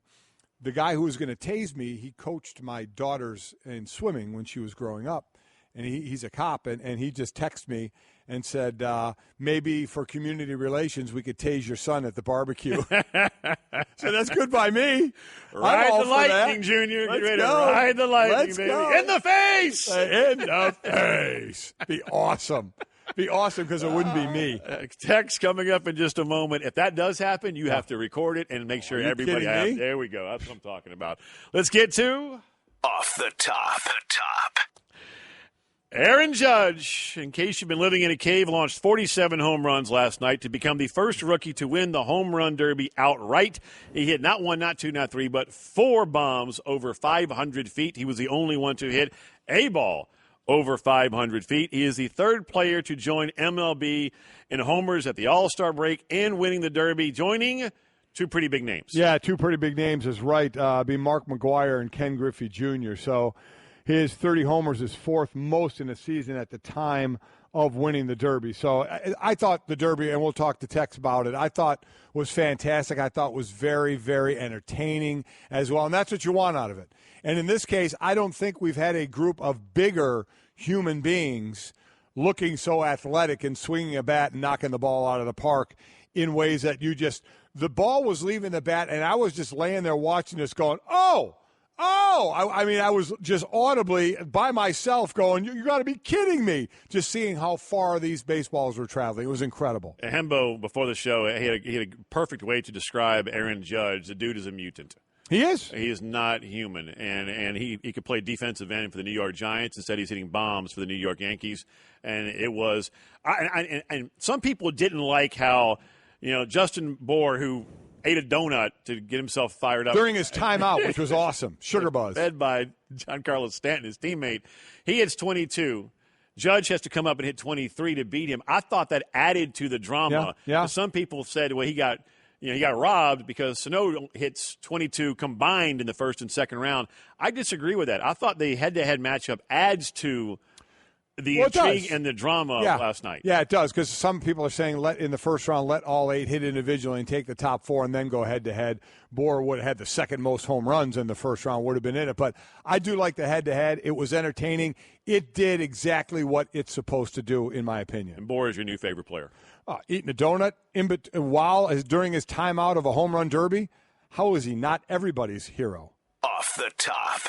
The guy who was going to tase me, he coached my daughters in swimming when she was growing up, and he's a cop, and he just texted me and said, maybe for community relations we could tase your son at the barbecue. So that's good by me. Ride the lightning, Junior. Get ready to ride the lightning, baby. In the face! In the face. Be awesome. Be awesome because it wouldn't be me. Text coming up in just a moment. If that does happen, you have to record it and make sure everybody has. There we go. That's what I'm talking about. Let's get to Off the Top. Aaron Judge, in case you've been living in a cave, launched 47 home runs last night to become the first rookie to win the home run derby outright. He hit not one, not two, not three, but 4 bombs over 500 feet. He was the only one to hit a ball over 500 feet. He is the third player to join MLB in homers at the All-Star break and winning the Derby, joining 2 pretty big names. Yeah, 2 pretty big names is right. Be Mark McGwire and Ken Griffey Jr. So his 30 homers is 4th most in a season at the time of winning the Derby. So I thought the Derby, and we'll talk to Tex about it, I thought was fantastic. I thought was very, very entertaining as well, and that's what you want out of it. And in this case, I don't think we've had a group of bigger human beings looking so athletic and swinging a bat and knocking the ball out of the park in ways that the ball was leaving the bat, and I was just laying there watching this going, oh, I was just audibly by myself going, you got to be kidding me, just seeing how far these baseballs were traveling. It was incredible. Hembo, before the show, he had a perfect way to describe Aaron Judge. The dude is a mutant. He is. He is not human, and he could play defensive end for the New York Giants. Instead, he's hitting bombs for the New York Yankees. And it was and some people didn't like how, Justin Bohr, who ate a donut to get himself fired up during his timeout, which was awesome. Sugar buzz. Fed by Giancarlo Stanton, his teammate. He hits 22. Judge has to come up and hit 23 to beat him. I thought that added to the drama. Yeah. Some people said, well, he got robbed because Sano hits 22 combined in the first and second round. I disagree with that. I thought the head-to-head matchup adds to the intrigue and the drama of last night. Yeah, it does, because some people are saying in the first round, let all 8 hit individually and take the top 4 and then go head-to-head. Bohr would have had the second most home runs in the first round, would have been in it. But I do like the head-to-head. It was entertaining. It did exactly what it's supposed to do, in my opinion. And Bohr is your new favorite player. Eating a donut during his timeout of a home run derby. How is he not everybody's hero? Off the top.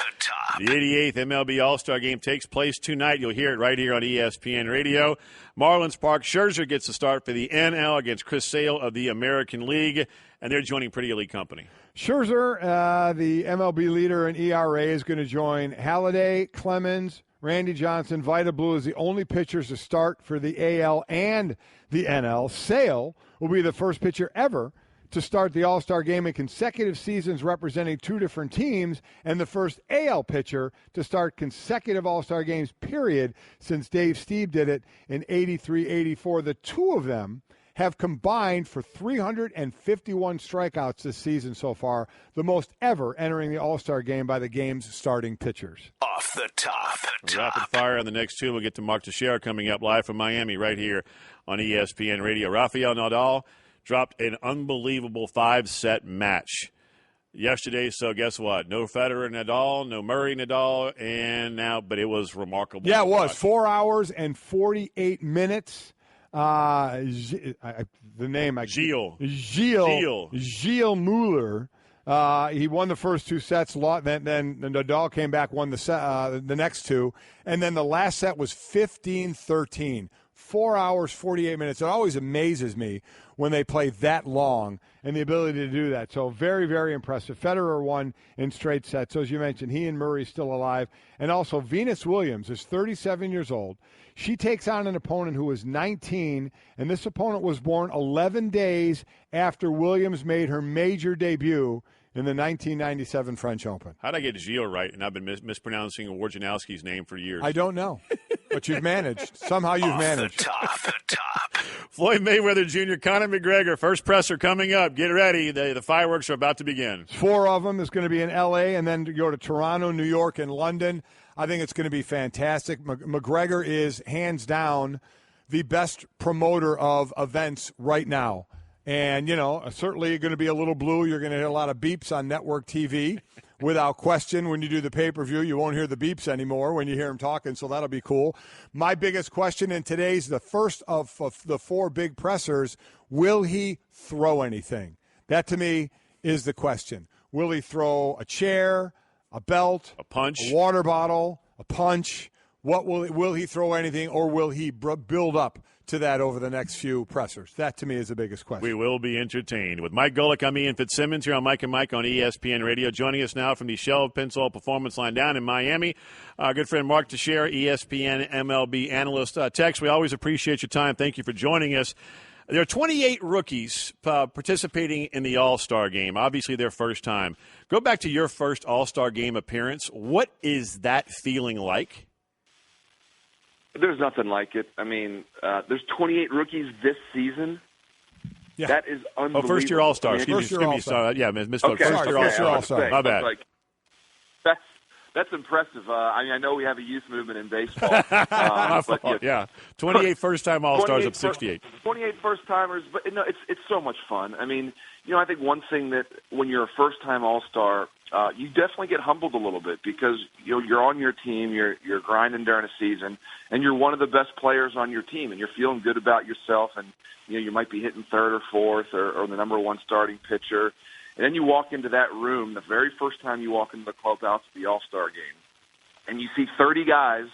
The 88th MLB All-Star Game takes place tonight. You'll hear it right here on ESPN Radio. Marlins Park. Scherzer gets the start for the NL against Chris Sale of the American League, and they're joining pretty elite company. Scherzer, the MLB leader in ERA, is going to join Halladay, Clemens, Randy Johnson. Vida Blue is the only pitchers to start for the AL and the NL. Sale will be the first pitcher ever to start the All-Star Game in consecutive seasons representing 2 different teams, and the first AL pitcher to start consecutive All-Star Games, period, since Dave Steve did it in 83-84. The two of them have combined for 351 strikeouts this season so far, the most ever entering the All-Star Game by the game's starting pitchers. Off the top. Rapid fire on the next two. We'll get to Mark Teixeira coming up live from Miami right here on ESPN Radio. Rafael Nadal dropped an unbelievable 5-set match yesterday. So guess what? No Federer Nadal, no Murray Nadal, but it was remarkable. Yeah, it was 4 hours and 48 minutes. The name Gilles Muller. He won the first 2 sets. Then Nadal came back, won the next 2, and then the last set was 15-13. 4 hours, 48 minutes. It always amazes me when they play that long and the ability to do that. So very, very impressive. Federer won in straight sets. So as you mentioned, he and Murray still alive. And also Venus Williams is 37 years old. She takes on an opponent who is 19, and this opponent was born 11 days after Williams made her major debut in the 1997 French Open. How did I get Gilles right? And I've been mispronouncing Wojnarowski's name for years. I don't know, but you've managed. Somehow you've managed. The top. Floyd Mayweather Jr., Conor McGregor, first presser coming up. Get ready. The fireworks are about to begin. 4 of them is going to be in L.A. and then to go to Toronto, New York, and London. I think it's going to be fantastic. McGregor is, hands down, the best promoter of events right now. And, certainly you're going to be a little blue. You're going to hear a lot of beeps on network TV. Without question, when you do the pay-per-view, you won't hear the beeps anymore when you hear him talking, so that'll be cool. My biggest question in today's, the first of the 4 big pressers, will he throw anything? That, to me, is the question. Will he throw a chair, a belt, a punch, a water bottle, a punch? What will he throw anything, or will he build up to that over the next few pressers? That, to me, is the biggest question. We will be entertained. With Mike Golic, I'm Ian Fitzsimmons here on Mike and Mike on ESPN Radio. Joining us now from the Shell Pensol Performance Line down in Miami, our good friend Mark Teixeira, ESPN MLB analyst. Tex, we always appreciate your time. Thank you for joining us. There are 28 rookies participating in the All-Star Game, obviously their first time. Go back to your first All-Star Game appearance. What is that feeling like? There's nothing like it. I mean, there's 28 rookies this season. Yeah. That is unbelievable. Oh, first-year All-Star. First-year All-Star. Yeah, misspoke. Okay. First-year All-Star. My bad. That's impressive. I know we have a youth movement in baseball. But, yeah. 28 first-time All-Stars of 68. 28 first-timers, but it's so much fun. I mean, I think one thing that when you're a first-time All-Star, you definitely get humbled a little bit because you're on your team, you're grinding during a season, and you're one of the best players on your team, and you're feeling good about yourself, and you might be hitting third or fourth or the number one starting pitcher. And then you walk into that room, the very first time you walk into the clubhouse at the All-Star Game, and you see 30 guys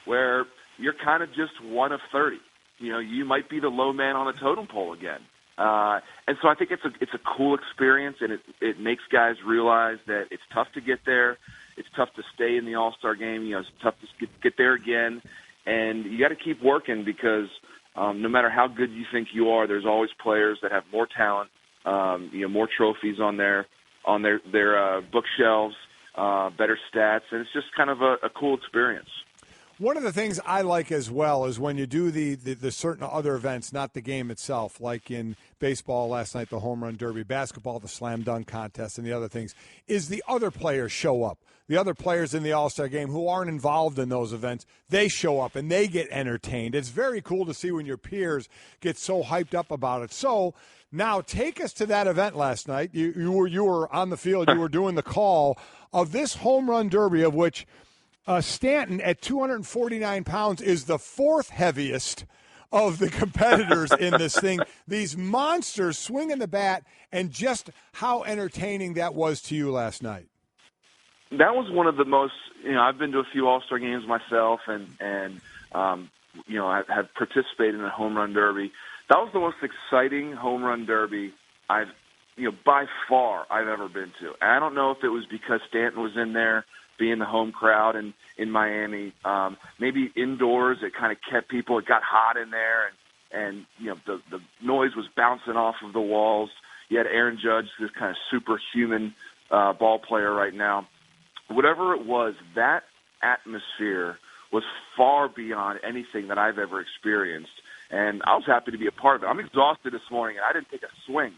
where you're kind of just one of 30. You might be the low man on a totem pole again. And so I think it's a cool experience, and it makes guys realize that it's tough to get there. It's tough to stay in the All-Star game. You know, it's tough to get there again. And you got to keep working because no matter how good you think you are, there's always players that have more talent, more trophies on their bookshelves, better stats, and it's just kind of a cool experience. One of the things I like as well is when you do the certain other events, not the game itself, like in baseball last night, the home run derby, basketball, the slam dunk contest, and the other things, is the other players show up. The other players in the All-Star game who aren't involved in those events, they show up and they get entertained. It's very cool to see when your peers get so hyped up about it. So now take us to that event last night. You were on the field. You were doing the call of this home run derby, of which Stanton at 249 pounds is the fourth heaviest of the competitors in this thing. These monsters swinging the bat, and just how entertaining that was to you last night. That was one of the most, I've been to a few All-Star games myself and I have participated in a home run derby. That was the most exciting home run derby by far I've ever been to. And I don't know if it was because Stanton was in there, being the home crowd in Miami. Maybe indoors it kind of kept people, it got hot in there and the noise was bouncing off of the walls. You had Aaron Judge, this kind of superhuman ball player right now. Whatever it was, that atmosphere was far beyond anything that I've ever experienced. And I was happy to be a part of it. I'm exhausted this morning, and I didn't take a swing.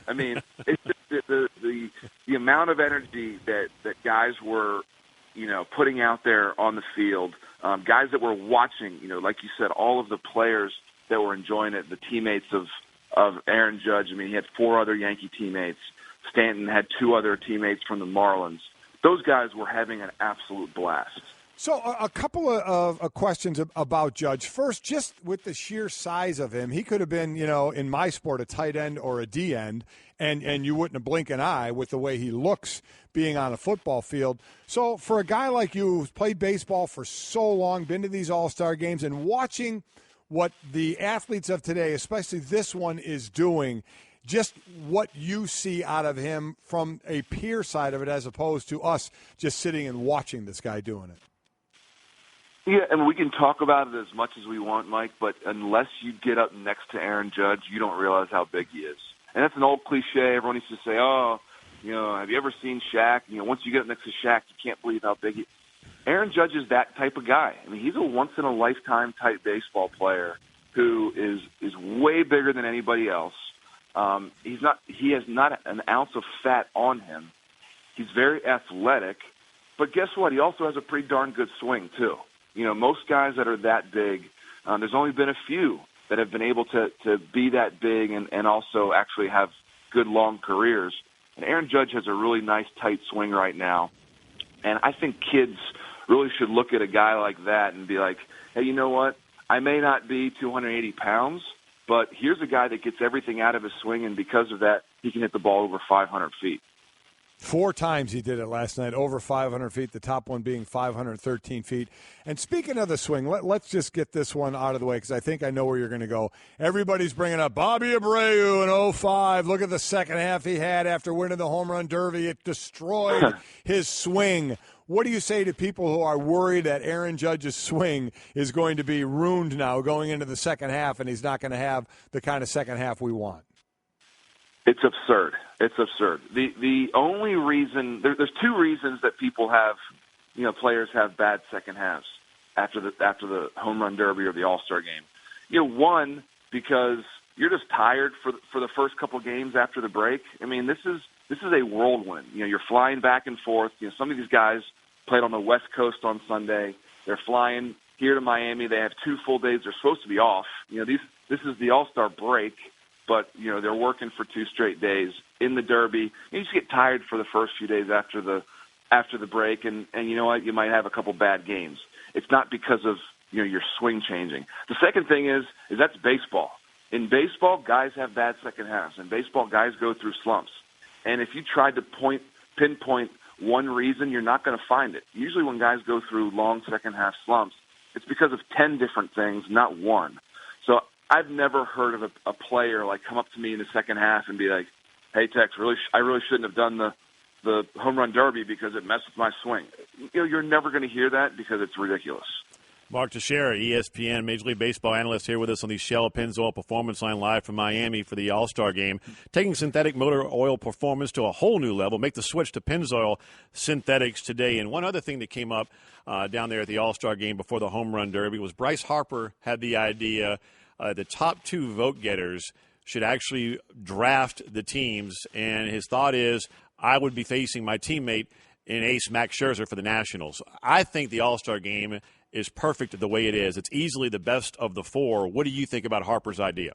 I mean, it's just the amount of energy that guys were, putting out there on the field, guys that were watching, like you said, all of the players that were enjoying it, the teammates of Aaron Judge. I mean, he had 4 other Yankee teammates. Stanton had 2 other teammates from the Marlins. Those guys were having an absolute blast. So a couple of questions about Judge. First, just with the sheer size of him, he could have been, in my sport, a tight end or a D end, and you wouldn't have blinked an eye with the way he looks being on a football field. So for a guy like you who's played baseball for so long, been to these All-Star games, and watching what the athletes of today, especially this one, is doing, just what you see out of him from a peer side of it as opposed to us just sitting and watching this guy doing it. Yeah, and we can talk about it as much as we want, Mike, but unless you get up next to Aaron Judge, you don't realize how big he is. And that's an old cliche. Everyone used to say, have you ever seen Shaq? Once you get up next to Shaq, you can't believe how big he is. Aaron Judge is that type of guy. I mean, he's a once-in-a-lifetime type baseball player who is way bigger than anybody else. He has not an ounce of fat on him. He's very athletic, but guess what? He also has a pretty darn good swing too. Most guys that are that big, there's only been a few that have been able to be that big and also actually have good long careers. And Aaron Judge has a really nice tight swing right now. And I think kids really should look at a guy like that and be like, hey, you know what? I may not be 280 pounds, but here's a guy that gets everything out of his swing, and because of that, he can hit the ball over 500 feet. 4 times he did it last night, over 500 feet, the top one being 513 feet. And speaking of the swing, let's just get this one out of the way because I think I know where you're going to go. Everybody's bringing up Bobby Abreu in 2005. Look at the second half he had after winning the home run derby. It destroyed his swing. What do you say to people who are worried that Aaron Judge's swing is going to be ruined now going into the second half and he's not going to have the kind of second half we want? It's absurd. It's absurd. The only reason there's 2 reasons that people have, players have bad second halves after the home run derby or the All-Star game. One, because you're just tired for the first couple games after the break. I mean, this is a whirlwind. You're flying back and forth. Some of these guys played on the West Coast on Sunday. They're flying here to Miami. They have 2 full days. They're supposed to be off. This is the All-Star break. But, they're working for 2 straight days in the Derby. You just get tired for the first few days after the break, and you know what? You might have a couple bad games. It's not because of, your swing changing. The second thing is that's baseball. In baseball, guys have bad second halves. In baseball, guys go through slumps. And if you tried to pinpoint one reason, you're not going to find it. Usually when guys go through long second half slumps, it's because of 10 different things, not one. So I've never heard of a player like come up to me in the second half and be like, "Hey, Tex, I really shouldn't have done the home run derby because it messed with my swing." You're never going to hear that because it's ridiculous. Mark Teixeira, ESPN Major League Baseball analyst, here with us on the Shell Pennzoil Performance Line live from Miami for the All-Star Game. Taking synthetic motor oil performance to a whole new level. Make the switch to Pennzoil Synthetics today. And one other thing that came up down there at the All-Star Game before the home run derby was Bryce Harper had the idea the top 2 vote getters should actually draft the teams. And his thought is, I would be facing my teammate in ace Max Scherzer for the Nationals. I think the All-Star Game is perfect the way it is. It's easily the best of the 4. What do you think about Harper's idea?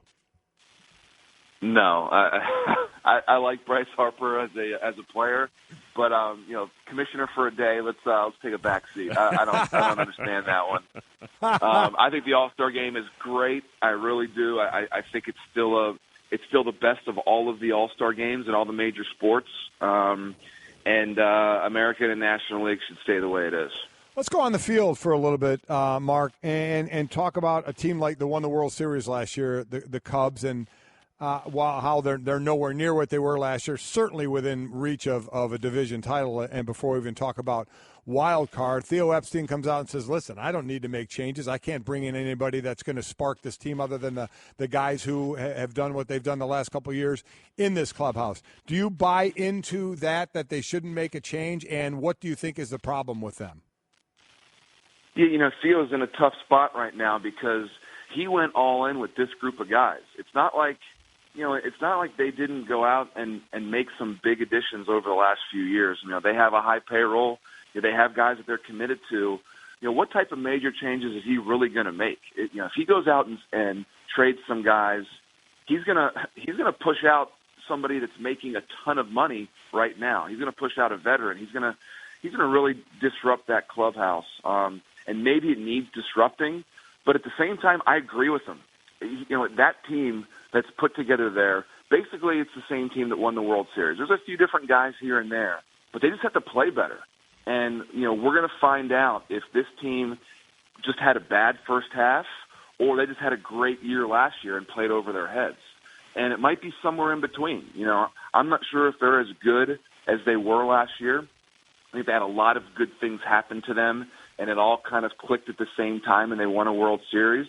No, I like Bryce Harper as a player, but commissioner for a day. Let's take a back seat. I don't understand that one. I think the All-Star Game is great. I really do. I think it's still the best of all of the All-Star games in all the major sports. And American and National League should stay the way it is. Let's go on the field for a little bit, Mark, and talk about a team like the won the World Series last year, the Cubs, and how they're nowhere near what they were last year, certainly within reach of a division title. And before we even talk about wild card, Theo Epstein comes out and says, listen, I don't need to make changes. I can't bring in anybody that's going to spark this team other than the guys who have done what they've done the last couple of years in this clubhouse. Do you buy into that they shouldn't make a change, and what do you think is the problem with them? Yeah, Theo's in a tough spot right now because he went all in with this group of guys. It's not like they didn't go out and make some big additions over the last few years. They have a high payroll. They have guys that they're committed to. What type of major changes is he really going to make? If he goes out and trades some guys, he's gonna push out somebody that's making a ton of money right now. He's going to push out a veteran. He's going to really disrupt that clubhouse. And maybe it needs disrupting, but at the same time, I agree with him. That team that's put together there, basically it's the same team that won the World Series. There's a few different guys here and there, but they just have to play better. And, we're going to find out if this team just had a bad first half or they just had a great year last year and played over their heads. And it might be somewhere in between. I'm not sure if they're as good as they were last year. I think they had a lot of good things happen to them, and it all kind of clicked at the same time, and they won a World Series.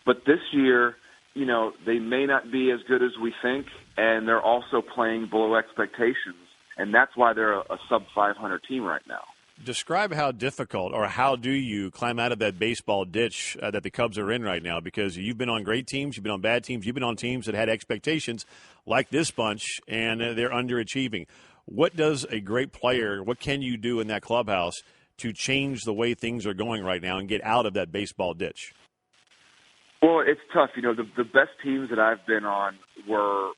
But this year, they may not be as good as we think, and they're also playing below expectations, and that's why they're a sub-500 team right now. Describe how difficult, or how do you climb out of that baseball ditch that the Cubs are in right now? Because you've been on great teams, you've been on bad teams, you've been on teams that had expectations like this bunch, and they're underachieving. What does a great player, what can you do in that clubhouse to change the way things are going right now and get out of that baseball ditch? Well, it's tough. The best teams that I've been on were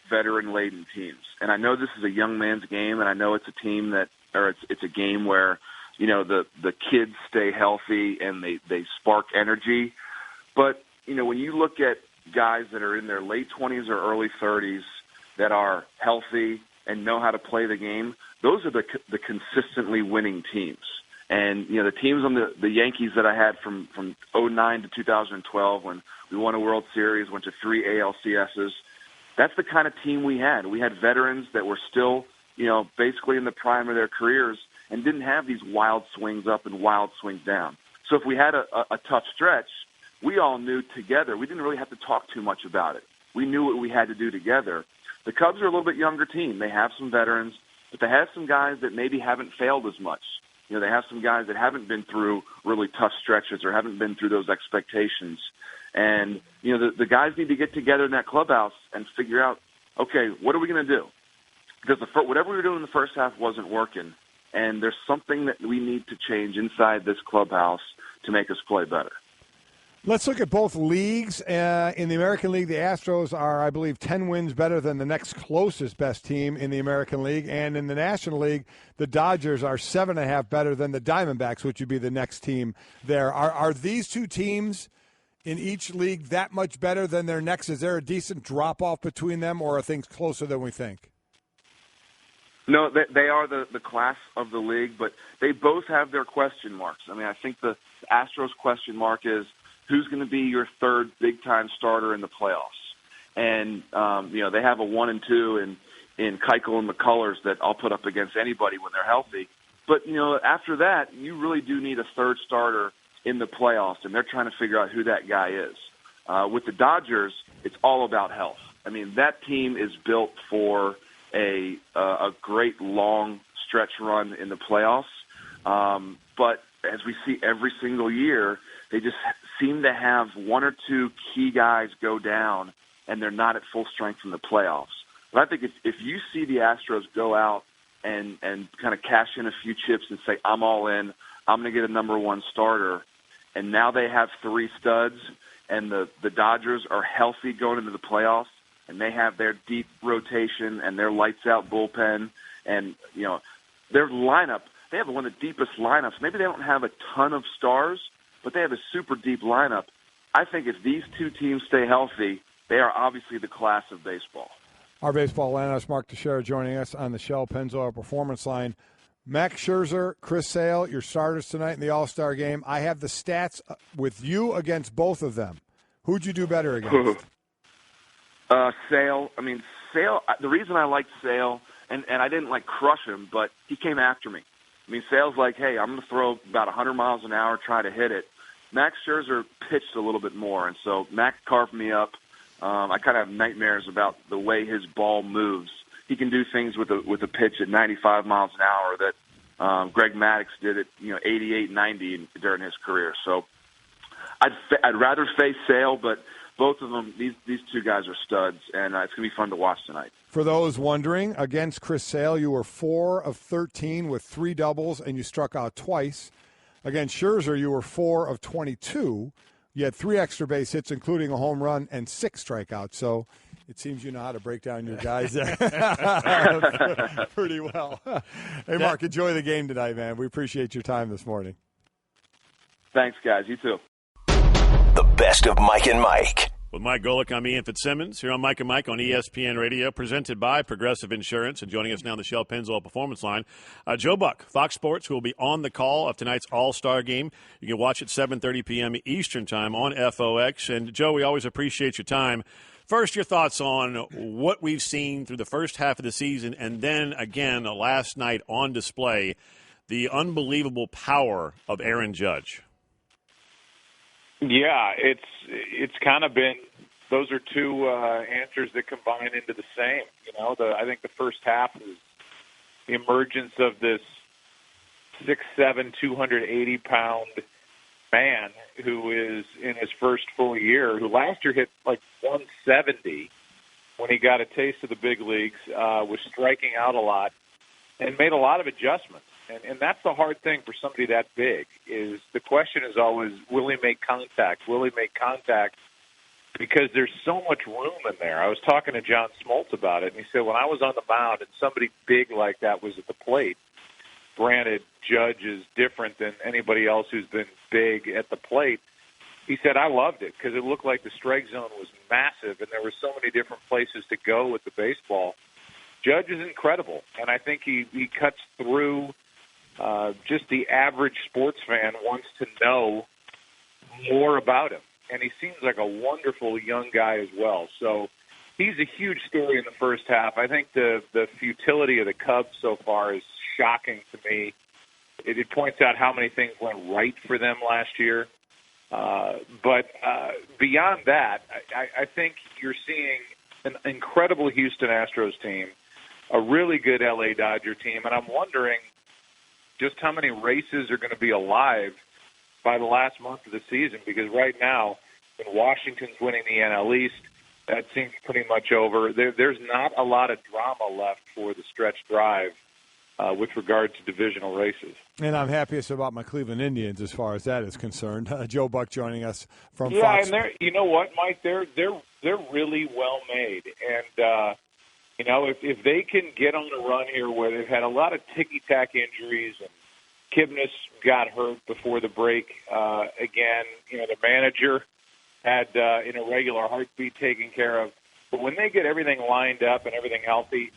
veteran-laden teams. And I know this is a young man's game, and I know it's a team it's a game where, the kids stay healthy and they spark energy. But, when you look at guys that are in their late 20s or early 30s that are healthy and know how to play the game, those are the consistently winning teams. And, the teams on the Yankees that I had from 2009 to 2012 when we won a World Series, went to 3 ALCSs, that's the kind of team we had. We had veterans that were still, basically in the prime of their careers and didn't have these wild swings up and wild swings down. So if we had a tough stretch, we all knew together. We didn't really have to talk too much about it. We knew what we had to do together. The Cubs are a little bit younger team. They have some veterans, but they have some guys that maybe haven't failed as much. They have some guys that haven't been through really tough stretches or haven't been through those expectations. And, the guys need to get together in that clubhouse and figure out, okay, what are we going to do? Because whatever we were doing in the first half wasn't working, and there's something that we need to change inside this clubhouse to make us play better. Let's look at both leagues. In the American League, the Astros are, I believe, 10 wins better than the next closest best team in the American League. And in the National League, the Dodgers are 7.5 better than the Diamondbacks, which would be the next team there. Are these two teams in each league that much better than their next? Is there a decent drop-off between them, or are things closer than we think? No, they are the class of the league, but they both have their question marks. I mean, I think the Astros question mark is, who's going to be your third big-time starter in the playoffs. And, they have a 1 and 2 in Keuchel and McCullers that I'll put up against anybody when they're healthy. But, after that, you really do need a third starter in the playoffs, and they're trying to figure out who that guy is. With the Dodgers, it's all about health. I mean, that team is built for a great long stretch run in the playoffs. But as we see every single year, they just seem to have one or two key guys go down, and they're not at full strength in the playoffs. But I think if you see the Astros go out and kind of cash in a few chips and say, I'm all in, I'm going to get a number one starter, and now they have three studs, and the Dodgers are healthy going into the playoffs, and they have their deep rotation and their lights-out bullpen, and, their lineup, they have one of the deepest lineups. Maybe they don't have a ton of stars, but they have a super deep lineup. I think if these two teams stay healthy, they are obviously the class of baseball. Our baseball analyst, Mark Teixeira, joining us on the Shell Pennzoil Performance Line. Max Scherzer, Chris Sale, your starters tonight in the All-Star game. I have the stats with you against both of them. Who'd you do better against? Sale. Sale, the reason I liked Sale, and I didn't, crush him, but he came after me. Sale's like, hey, I'm going to throw about 100 miles an hour, try to hit it. Max Scherzer pitched a little bit more, and so Max carved me up. I kind of have nightmares about the way his ball moves. He can do things with a pitch at 95 miles an hour that Greg Maddux did at 88, 90 during his career. So I'd rather face Sale, but both of them, these two guys are studs, and it's going to be fun to watch tonight. For those wondering, against Chris Sale, you were 4 of 13 with 3 doubles, and you struck out twice. Against Scherzer, you were 4 of 22. You had 3 extra base hits, including a home run, and 6 strikeouts. So it seems you know how to break down your guys there pretty well. Hey, Mark, enjoy the game tonight, man. We appreciate your time this morning. Thanks, guys. You too. The best of Mike and Mike. With Mike Golic, I'm Ian Fitzsimmons here on Mike and Mike on ESPN Radio, presented by Progressive Insurance. And joining us now on the Shell Pennzoil Performance Line, Joe Buck, Fox Sports, who will be on the call of tonight's All-Star Game. You can watch at 7:30 p.m. Eastern Time on FOX. And, Joe, we always appreciate your time. First, your thoughts on what we've seen through the first half of the season, and then, again, last night on display, the unbelievable power of Aaron Judge. Yeah, it's kind of been – those are two answers that combine into the same. I think the first half is the emergence of this 6'7", 280-pound man who is in his first full year, who last year hit 170 when he got a taste of the big leagues, was striking out a lot, and made a lot of adjustments. And that's the hard thing for somebody that big, is the question is always, will he make contact? Will he make contact? Because there's so much room in there. I was talking to John Smoltz about it, and he said, when I was on the mound and somebody big like that was at the plate, granted, Judge is different than anybody else who's been big at the plate, he said, I loved it because it looked like the strike zone was massive, and there were so many different places to go with the baseball. Judge is incredible, and I think he cuts through just the average sports fan wants to know more about him. And he seems like a wonderful young guy as well. So he's a huge story in the first half. I think the futility of the Cubs so far is shocking to me. It points out how many things went right for them last year. But beyond that, I think you're seeing an incredible Houston Astros team, a really good LA Dodger team, and I'm wondering just how many races are going to be alive by the last month of the season, because right now, when Washington's winning the NL East, that seems pretty much over. There's not a lot of drama left for the stretch drive with regard to divisional races. And I'm happiest about my Cleveland Indians as far as that is concerned. Joe Buck joining us from Fox. Yeah, and they're, you know what, Mike? They're really well made, and if they can get on a run here where they've had a lot of ticky-tack injuries and Kipnis got hurt before the break again, the manager had an irregular heartbeat taken care of. But when they get everything lined up and everything healthy,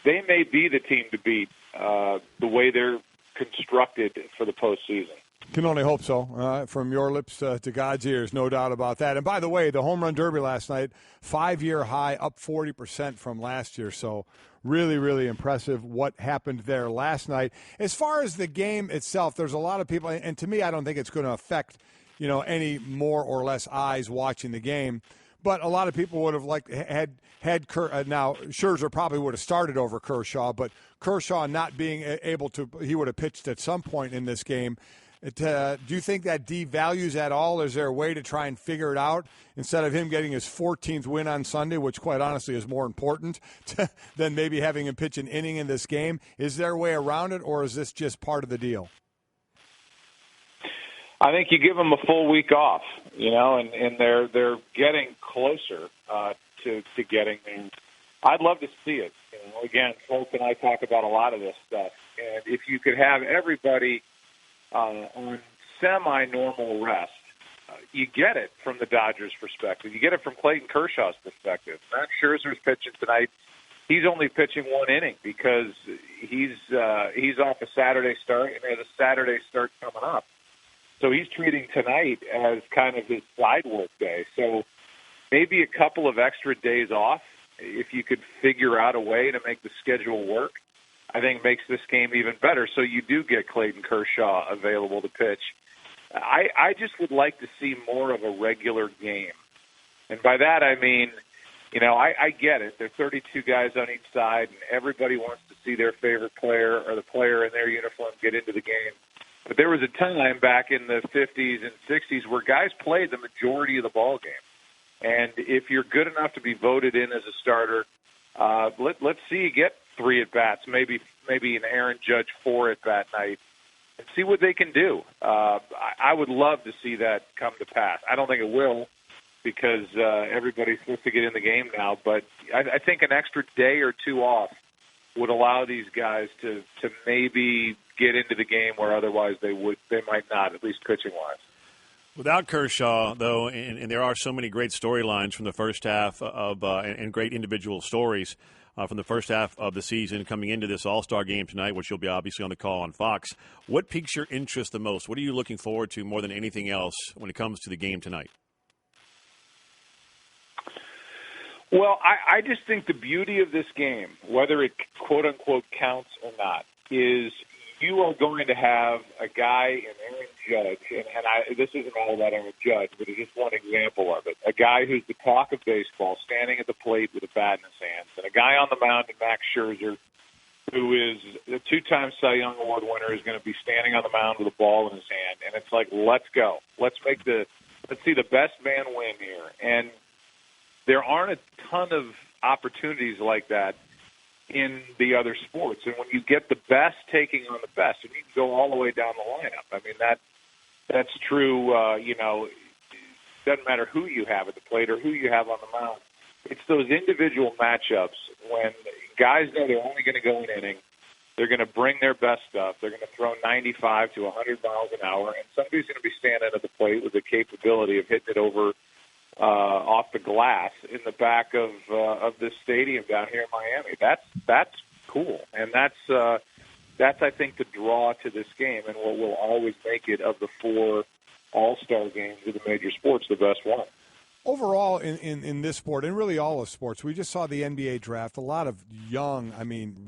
they may be the team to beat the way they're constructed for the postseason. Can only hope so. From your lips to God's ears, no doubt about that. And by the way, the home run derby last night, 5-year high, up 40% from last year. So really, really impressive what happened there last night. As far as the game itself, there's a lot of people, and to me, I don't think it's going to affect, any more or less eyes watching the game. But a lot of people would have now Scherzer probably would have started over Kershaw, but Kershaw not being able to, he would have pitched at some point in this game. Do you think that devalues at all? Is there a way to try and figure it out instead of him getting his 14th win on Sunday, which quite honestly is more important than maybe having him pitch an inning in this game? Is there a way around it, or is this just part of the deal? I think you give them a full week off, and they're getting closer to getting there. I'd love to see it. Again, Folks and I talk about a lot of this stuff, and if you could have everybody on semi-normal rest, you get it from the Dodgers' perspective. You get it from Clayton Kershaw's perspective. Max Scherzer's pitching tonight. He's only pitching one inning because he's off a Saturday start, and there's a Saturday start coming up. So he's treating tonight as kind of his side work day. So maybe a couple of extra days off, if you could figure out a way to make the schedule work, I think makes this game even better. So you do get Clayton Kershaw available to pitch. I just would like to see more of a regular game. And by that I mean, I get it. There are 32 guys on each side, and everybody wants to see their favorite player or the player in their uniform get into the game. But there was a time back in the 50s and 60s where guys played the majority of the ball game. And if you're good enough to be voted in as a starter, let's see you get 3 at-bats, maybe an Aaron Judge 4 at-bat night, and see what they can do. I would love to see that come to pass. I don't think it will because everybody's supposed to get in the game now, but I think an extra day or two off would allow these guys to maybe get into the game where otherwise they might not, at least pitching-wise. Without Kershaw, though, and there are so many great storylines from the first half of and great individual stories from the first half of the season coming into this All-Star game tonight, which you'll be obviously on the call on Fox. What piques your interest the most? What are you looking forward to more than anything else when it comes to the game tonight? Well, I just think the beauty of this game, whether it quote-unquote counts or not, is you are going to have a guy in Aaron Judge, and this isn't all about Aaron Judge, but it's just one example of it, a guy who's the talk of baseball, standing at the plate with a bat in his hands, and a guy on the mound, Max Scherzer, who is a 2-time Cy Young Award winner, is going to be standing on the mound with a ball in his hand, and it's like, let's go. Let's see the best man win here. And there aren't a ton of opportunities like that in the other sports. And when you get the best taking on the best, and you can go all the way down the lineup. I mean, that's true, it doesn't matter who you have at the plate or who you have on the mound. It's those individual matchups when guys know they're only going to go an inning. They're going to bring their best stuff. They're going to throw 95 to 100 miles an hour, and somebody's going to be standing at the plate with the capability of hitting it over off the glass in the back of this stadium down here in Miami. That's cool, and that's I think the draw to this game, and what will always make it of the 4 All-Star games of the major sports the best one. Overall, in this sport, and really all of sports, we just saw the NBA draft. A lot of young,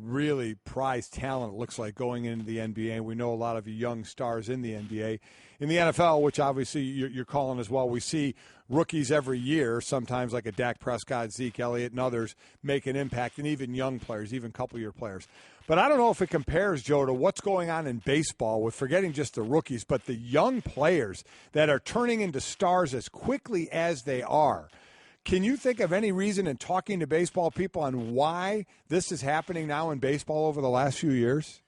really prized talent, it looks like, going into the NBA. We know a lot of young stars in the NBA. In the NFL, which obviously you're calling as well, we see rookies every year, sometimes like a Dak Prescott, Zeke Elliott, and others make an impact, and even young players, even couple-year players. But I don't know if it compares, Joe, to what's going on in baseball with forgetting just the rookies, but the young players that are turning into stars as quickly as they are. Can you think of any reason in talking to baseball people on why this is happening now in baseball over the last few years?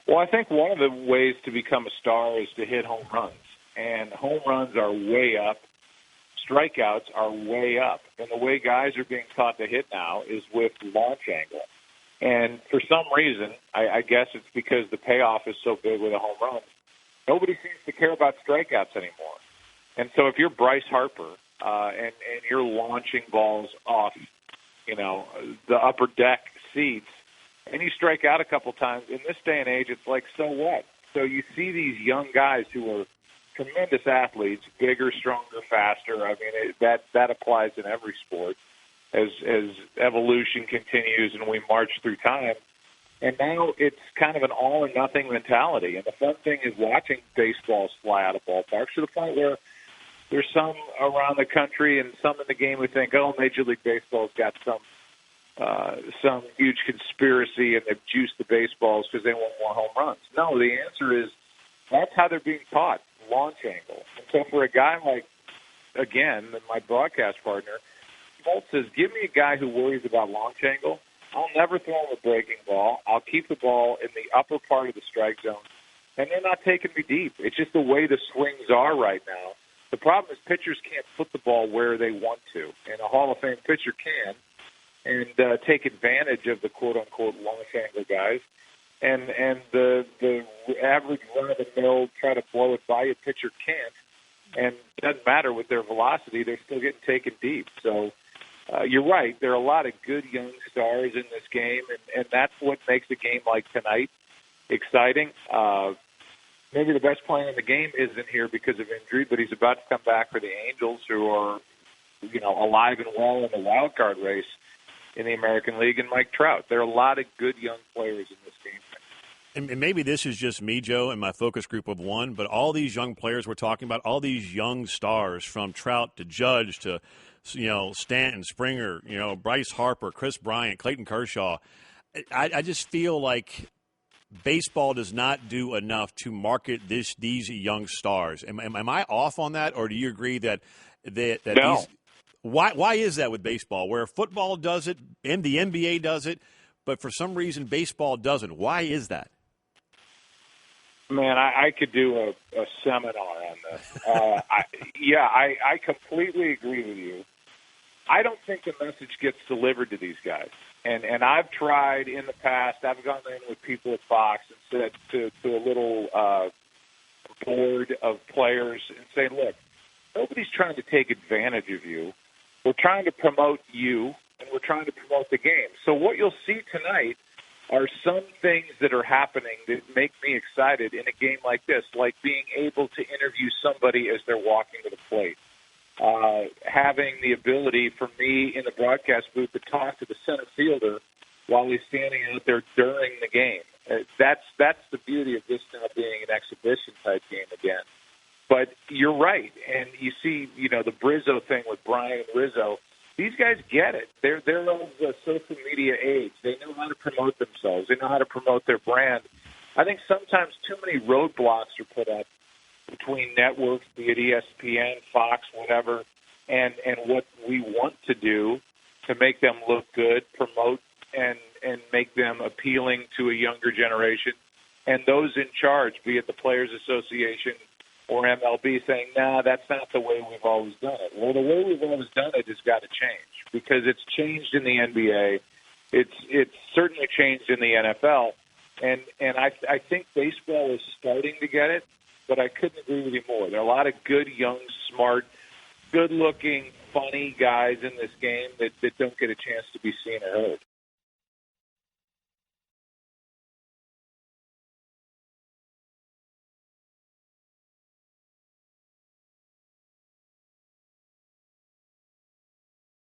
Well, I think one of the ways to become a star is to hit home runs. And home runs are way up. Strikeouts are way up. And the way guys are being taught to hit now is with launch angle. And for some reason, I guess it's because the payoff is so big with a home run, nobody seems to care about strikeouts anymore. And so if you're Bryce Harper and you're launching balls off, the upper deck seats, and you strike out a couple times, in this day and age, it's like, so what? So you see these young guys who are tremendous athletes, bigger, stronger, faster. I mean, that applies in every sport as evolution continues and we march through time. And now it's kind of an all-or-nothing mentality. And the fun thing is watching baseballs fly out of ballparks to the point where there's some around the country and some in the game who think, oh, Major League Baseball's got some huge conspiracy and they've juiced the baseballs because they want more home runs. No, the answer is that's how they're being taught, launch angle. And so for a guy like, again, my broadcast partner, Bolt says, give me a guy who worries about launch angle. I'll never throw him a breaking ball. I'll keep the ball in the upper part of the strike zone, and they're not taking me deep. It's just the way the swings are right now. The problem is pitchers can't put the ball where they want to, and a Hall of Fame pitcher can, and take advantage of the quote-unquote launch angle guys. And the average run-of-the-mill, try to blow it by a pitcher can't, and it doesn't matter with their velocity. They're still getting taken deep. So you're right. There are a lot of good young stars in this game, and that's what makes a game like tonight exciting. Maybe the best player in the game isn't here because of injury, but he's about to come back for the Angels, who are, alive and well in the wild card race in the American League, and Mike Trout. There are a lot of good young players in this game. And maybe this is just me, Joe, and my focus group of one, but all these young players we're talking about, all these young stars, from Trout to Judge to, Stanton, Springer, Bryce Harper, Chris Bryant, Clayton Kershaw, I just feel like baseball does not do enough to market these young stars. Am I off on that, or do you agree that no. Why is that with baseball, where football does it and the NBA does it, but for some reason baseball doesn't? Why is that? Man, I could do a seminar on this. I completely agree with you. I don't think the message gets delivered to these guys. And I've tried in the past, I've gone in with people at Fox and said to a little board of players and say, look, nobody's trying to take advantage of you. We're trying to promote you, and we're trying to promote the game. So what you'll see tonight are some things that are happening that make me excited in a game like this, like being able to interview somebody as they're walking to the plate, having the ability for me in the broadcast booth to talk to the center fielder while he's standing out there during the game. That's the beauty of this now being an exhibition-type game again. But you're right, and you see, the Brizzo thing with Brian Rizzo. These guys get it. They're of the social media age. They know how to promote themselves. They know how to promote their brand. I think sometimes too many roadblocks are put up between networks, be it ESPN, Fox, whatever, and what we want to do to make them look good, promote, and make them appealing to a younger generation. And those in charge, be it the Players Association or MLB, saying, nah, that's not the way we've always done it. Well, the way we've always done it has got to change, because it's changed in the NBA. It's certainly changed in the NFL. And I think baseball is starting to get it, but I couldn't agree with you more. There are a lot of good, young, smart, good-looking, funny guys in this game that don't get a chance to be seen or heard.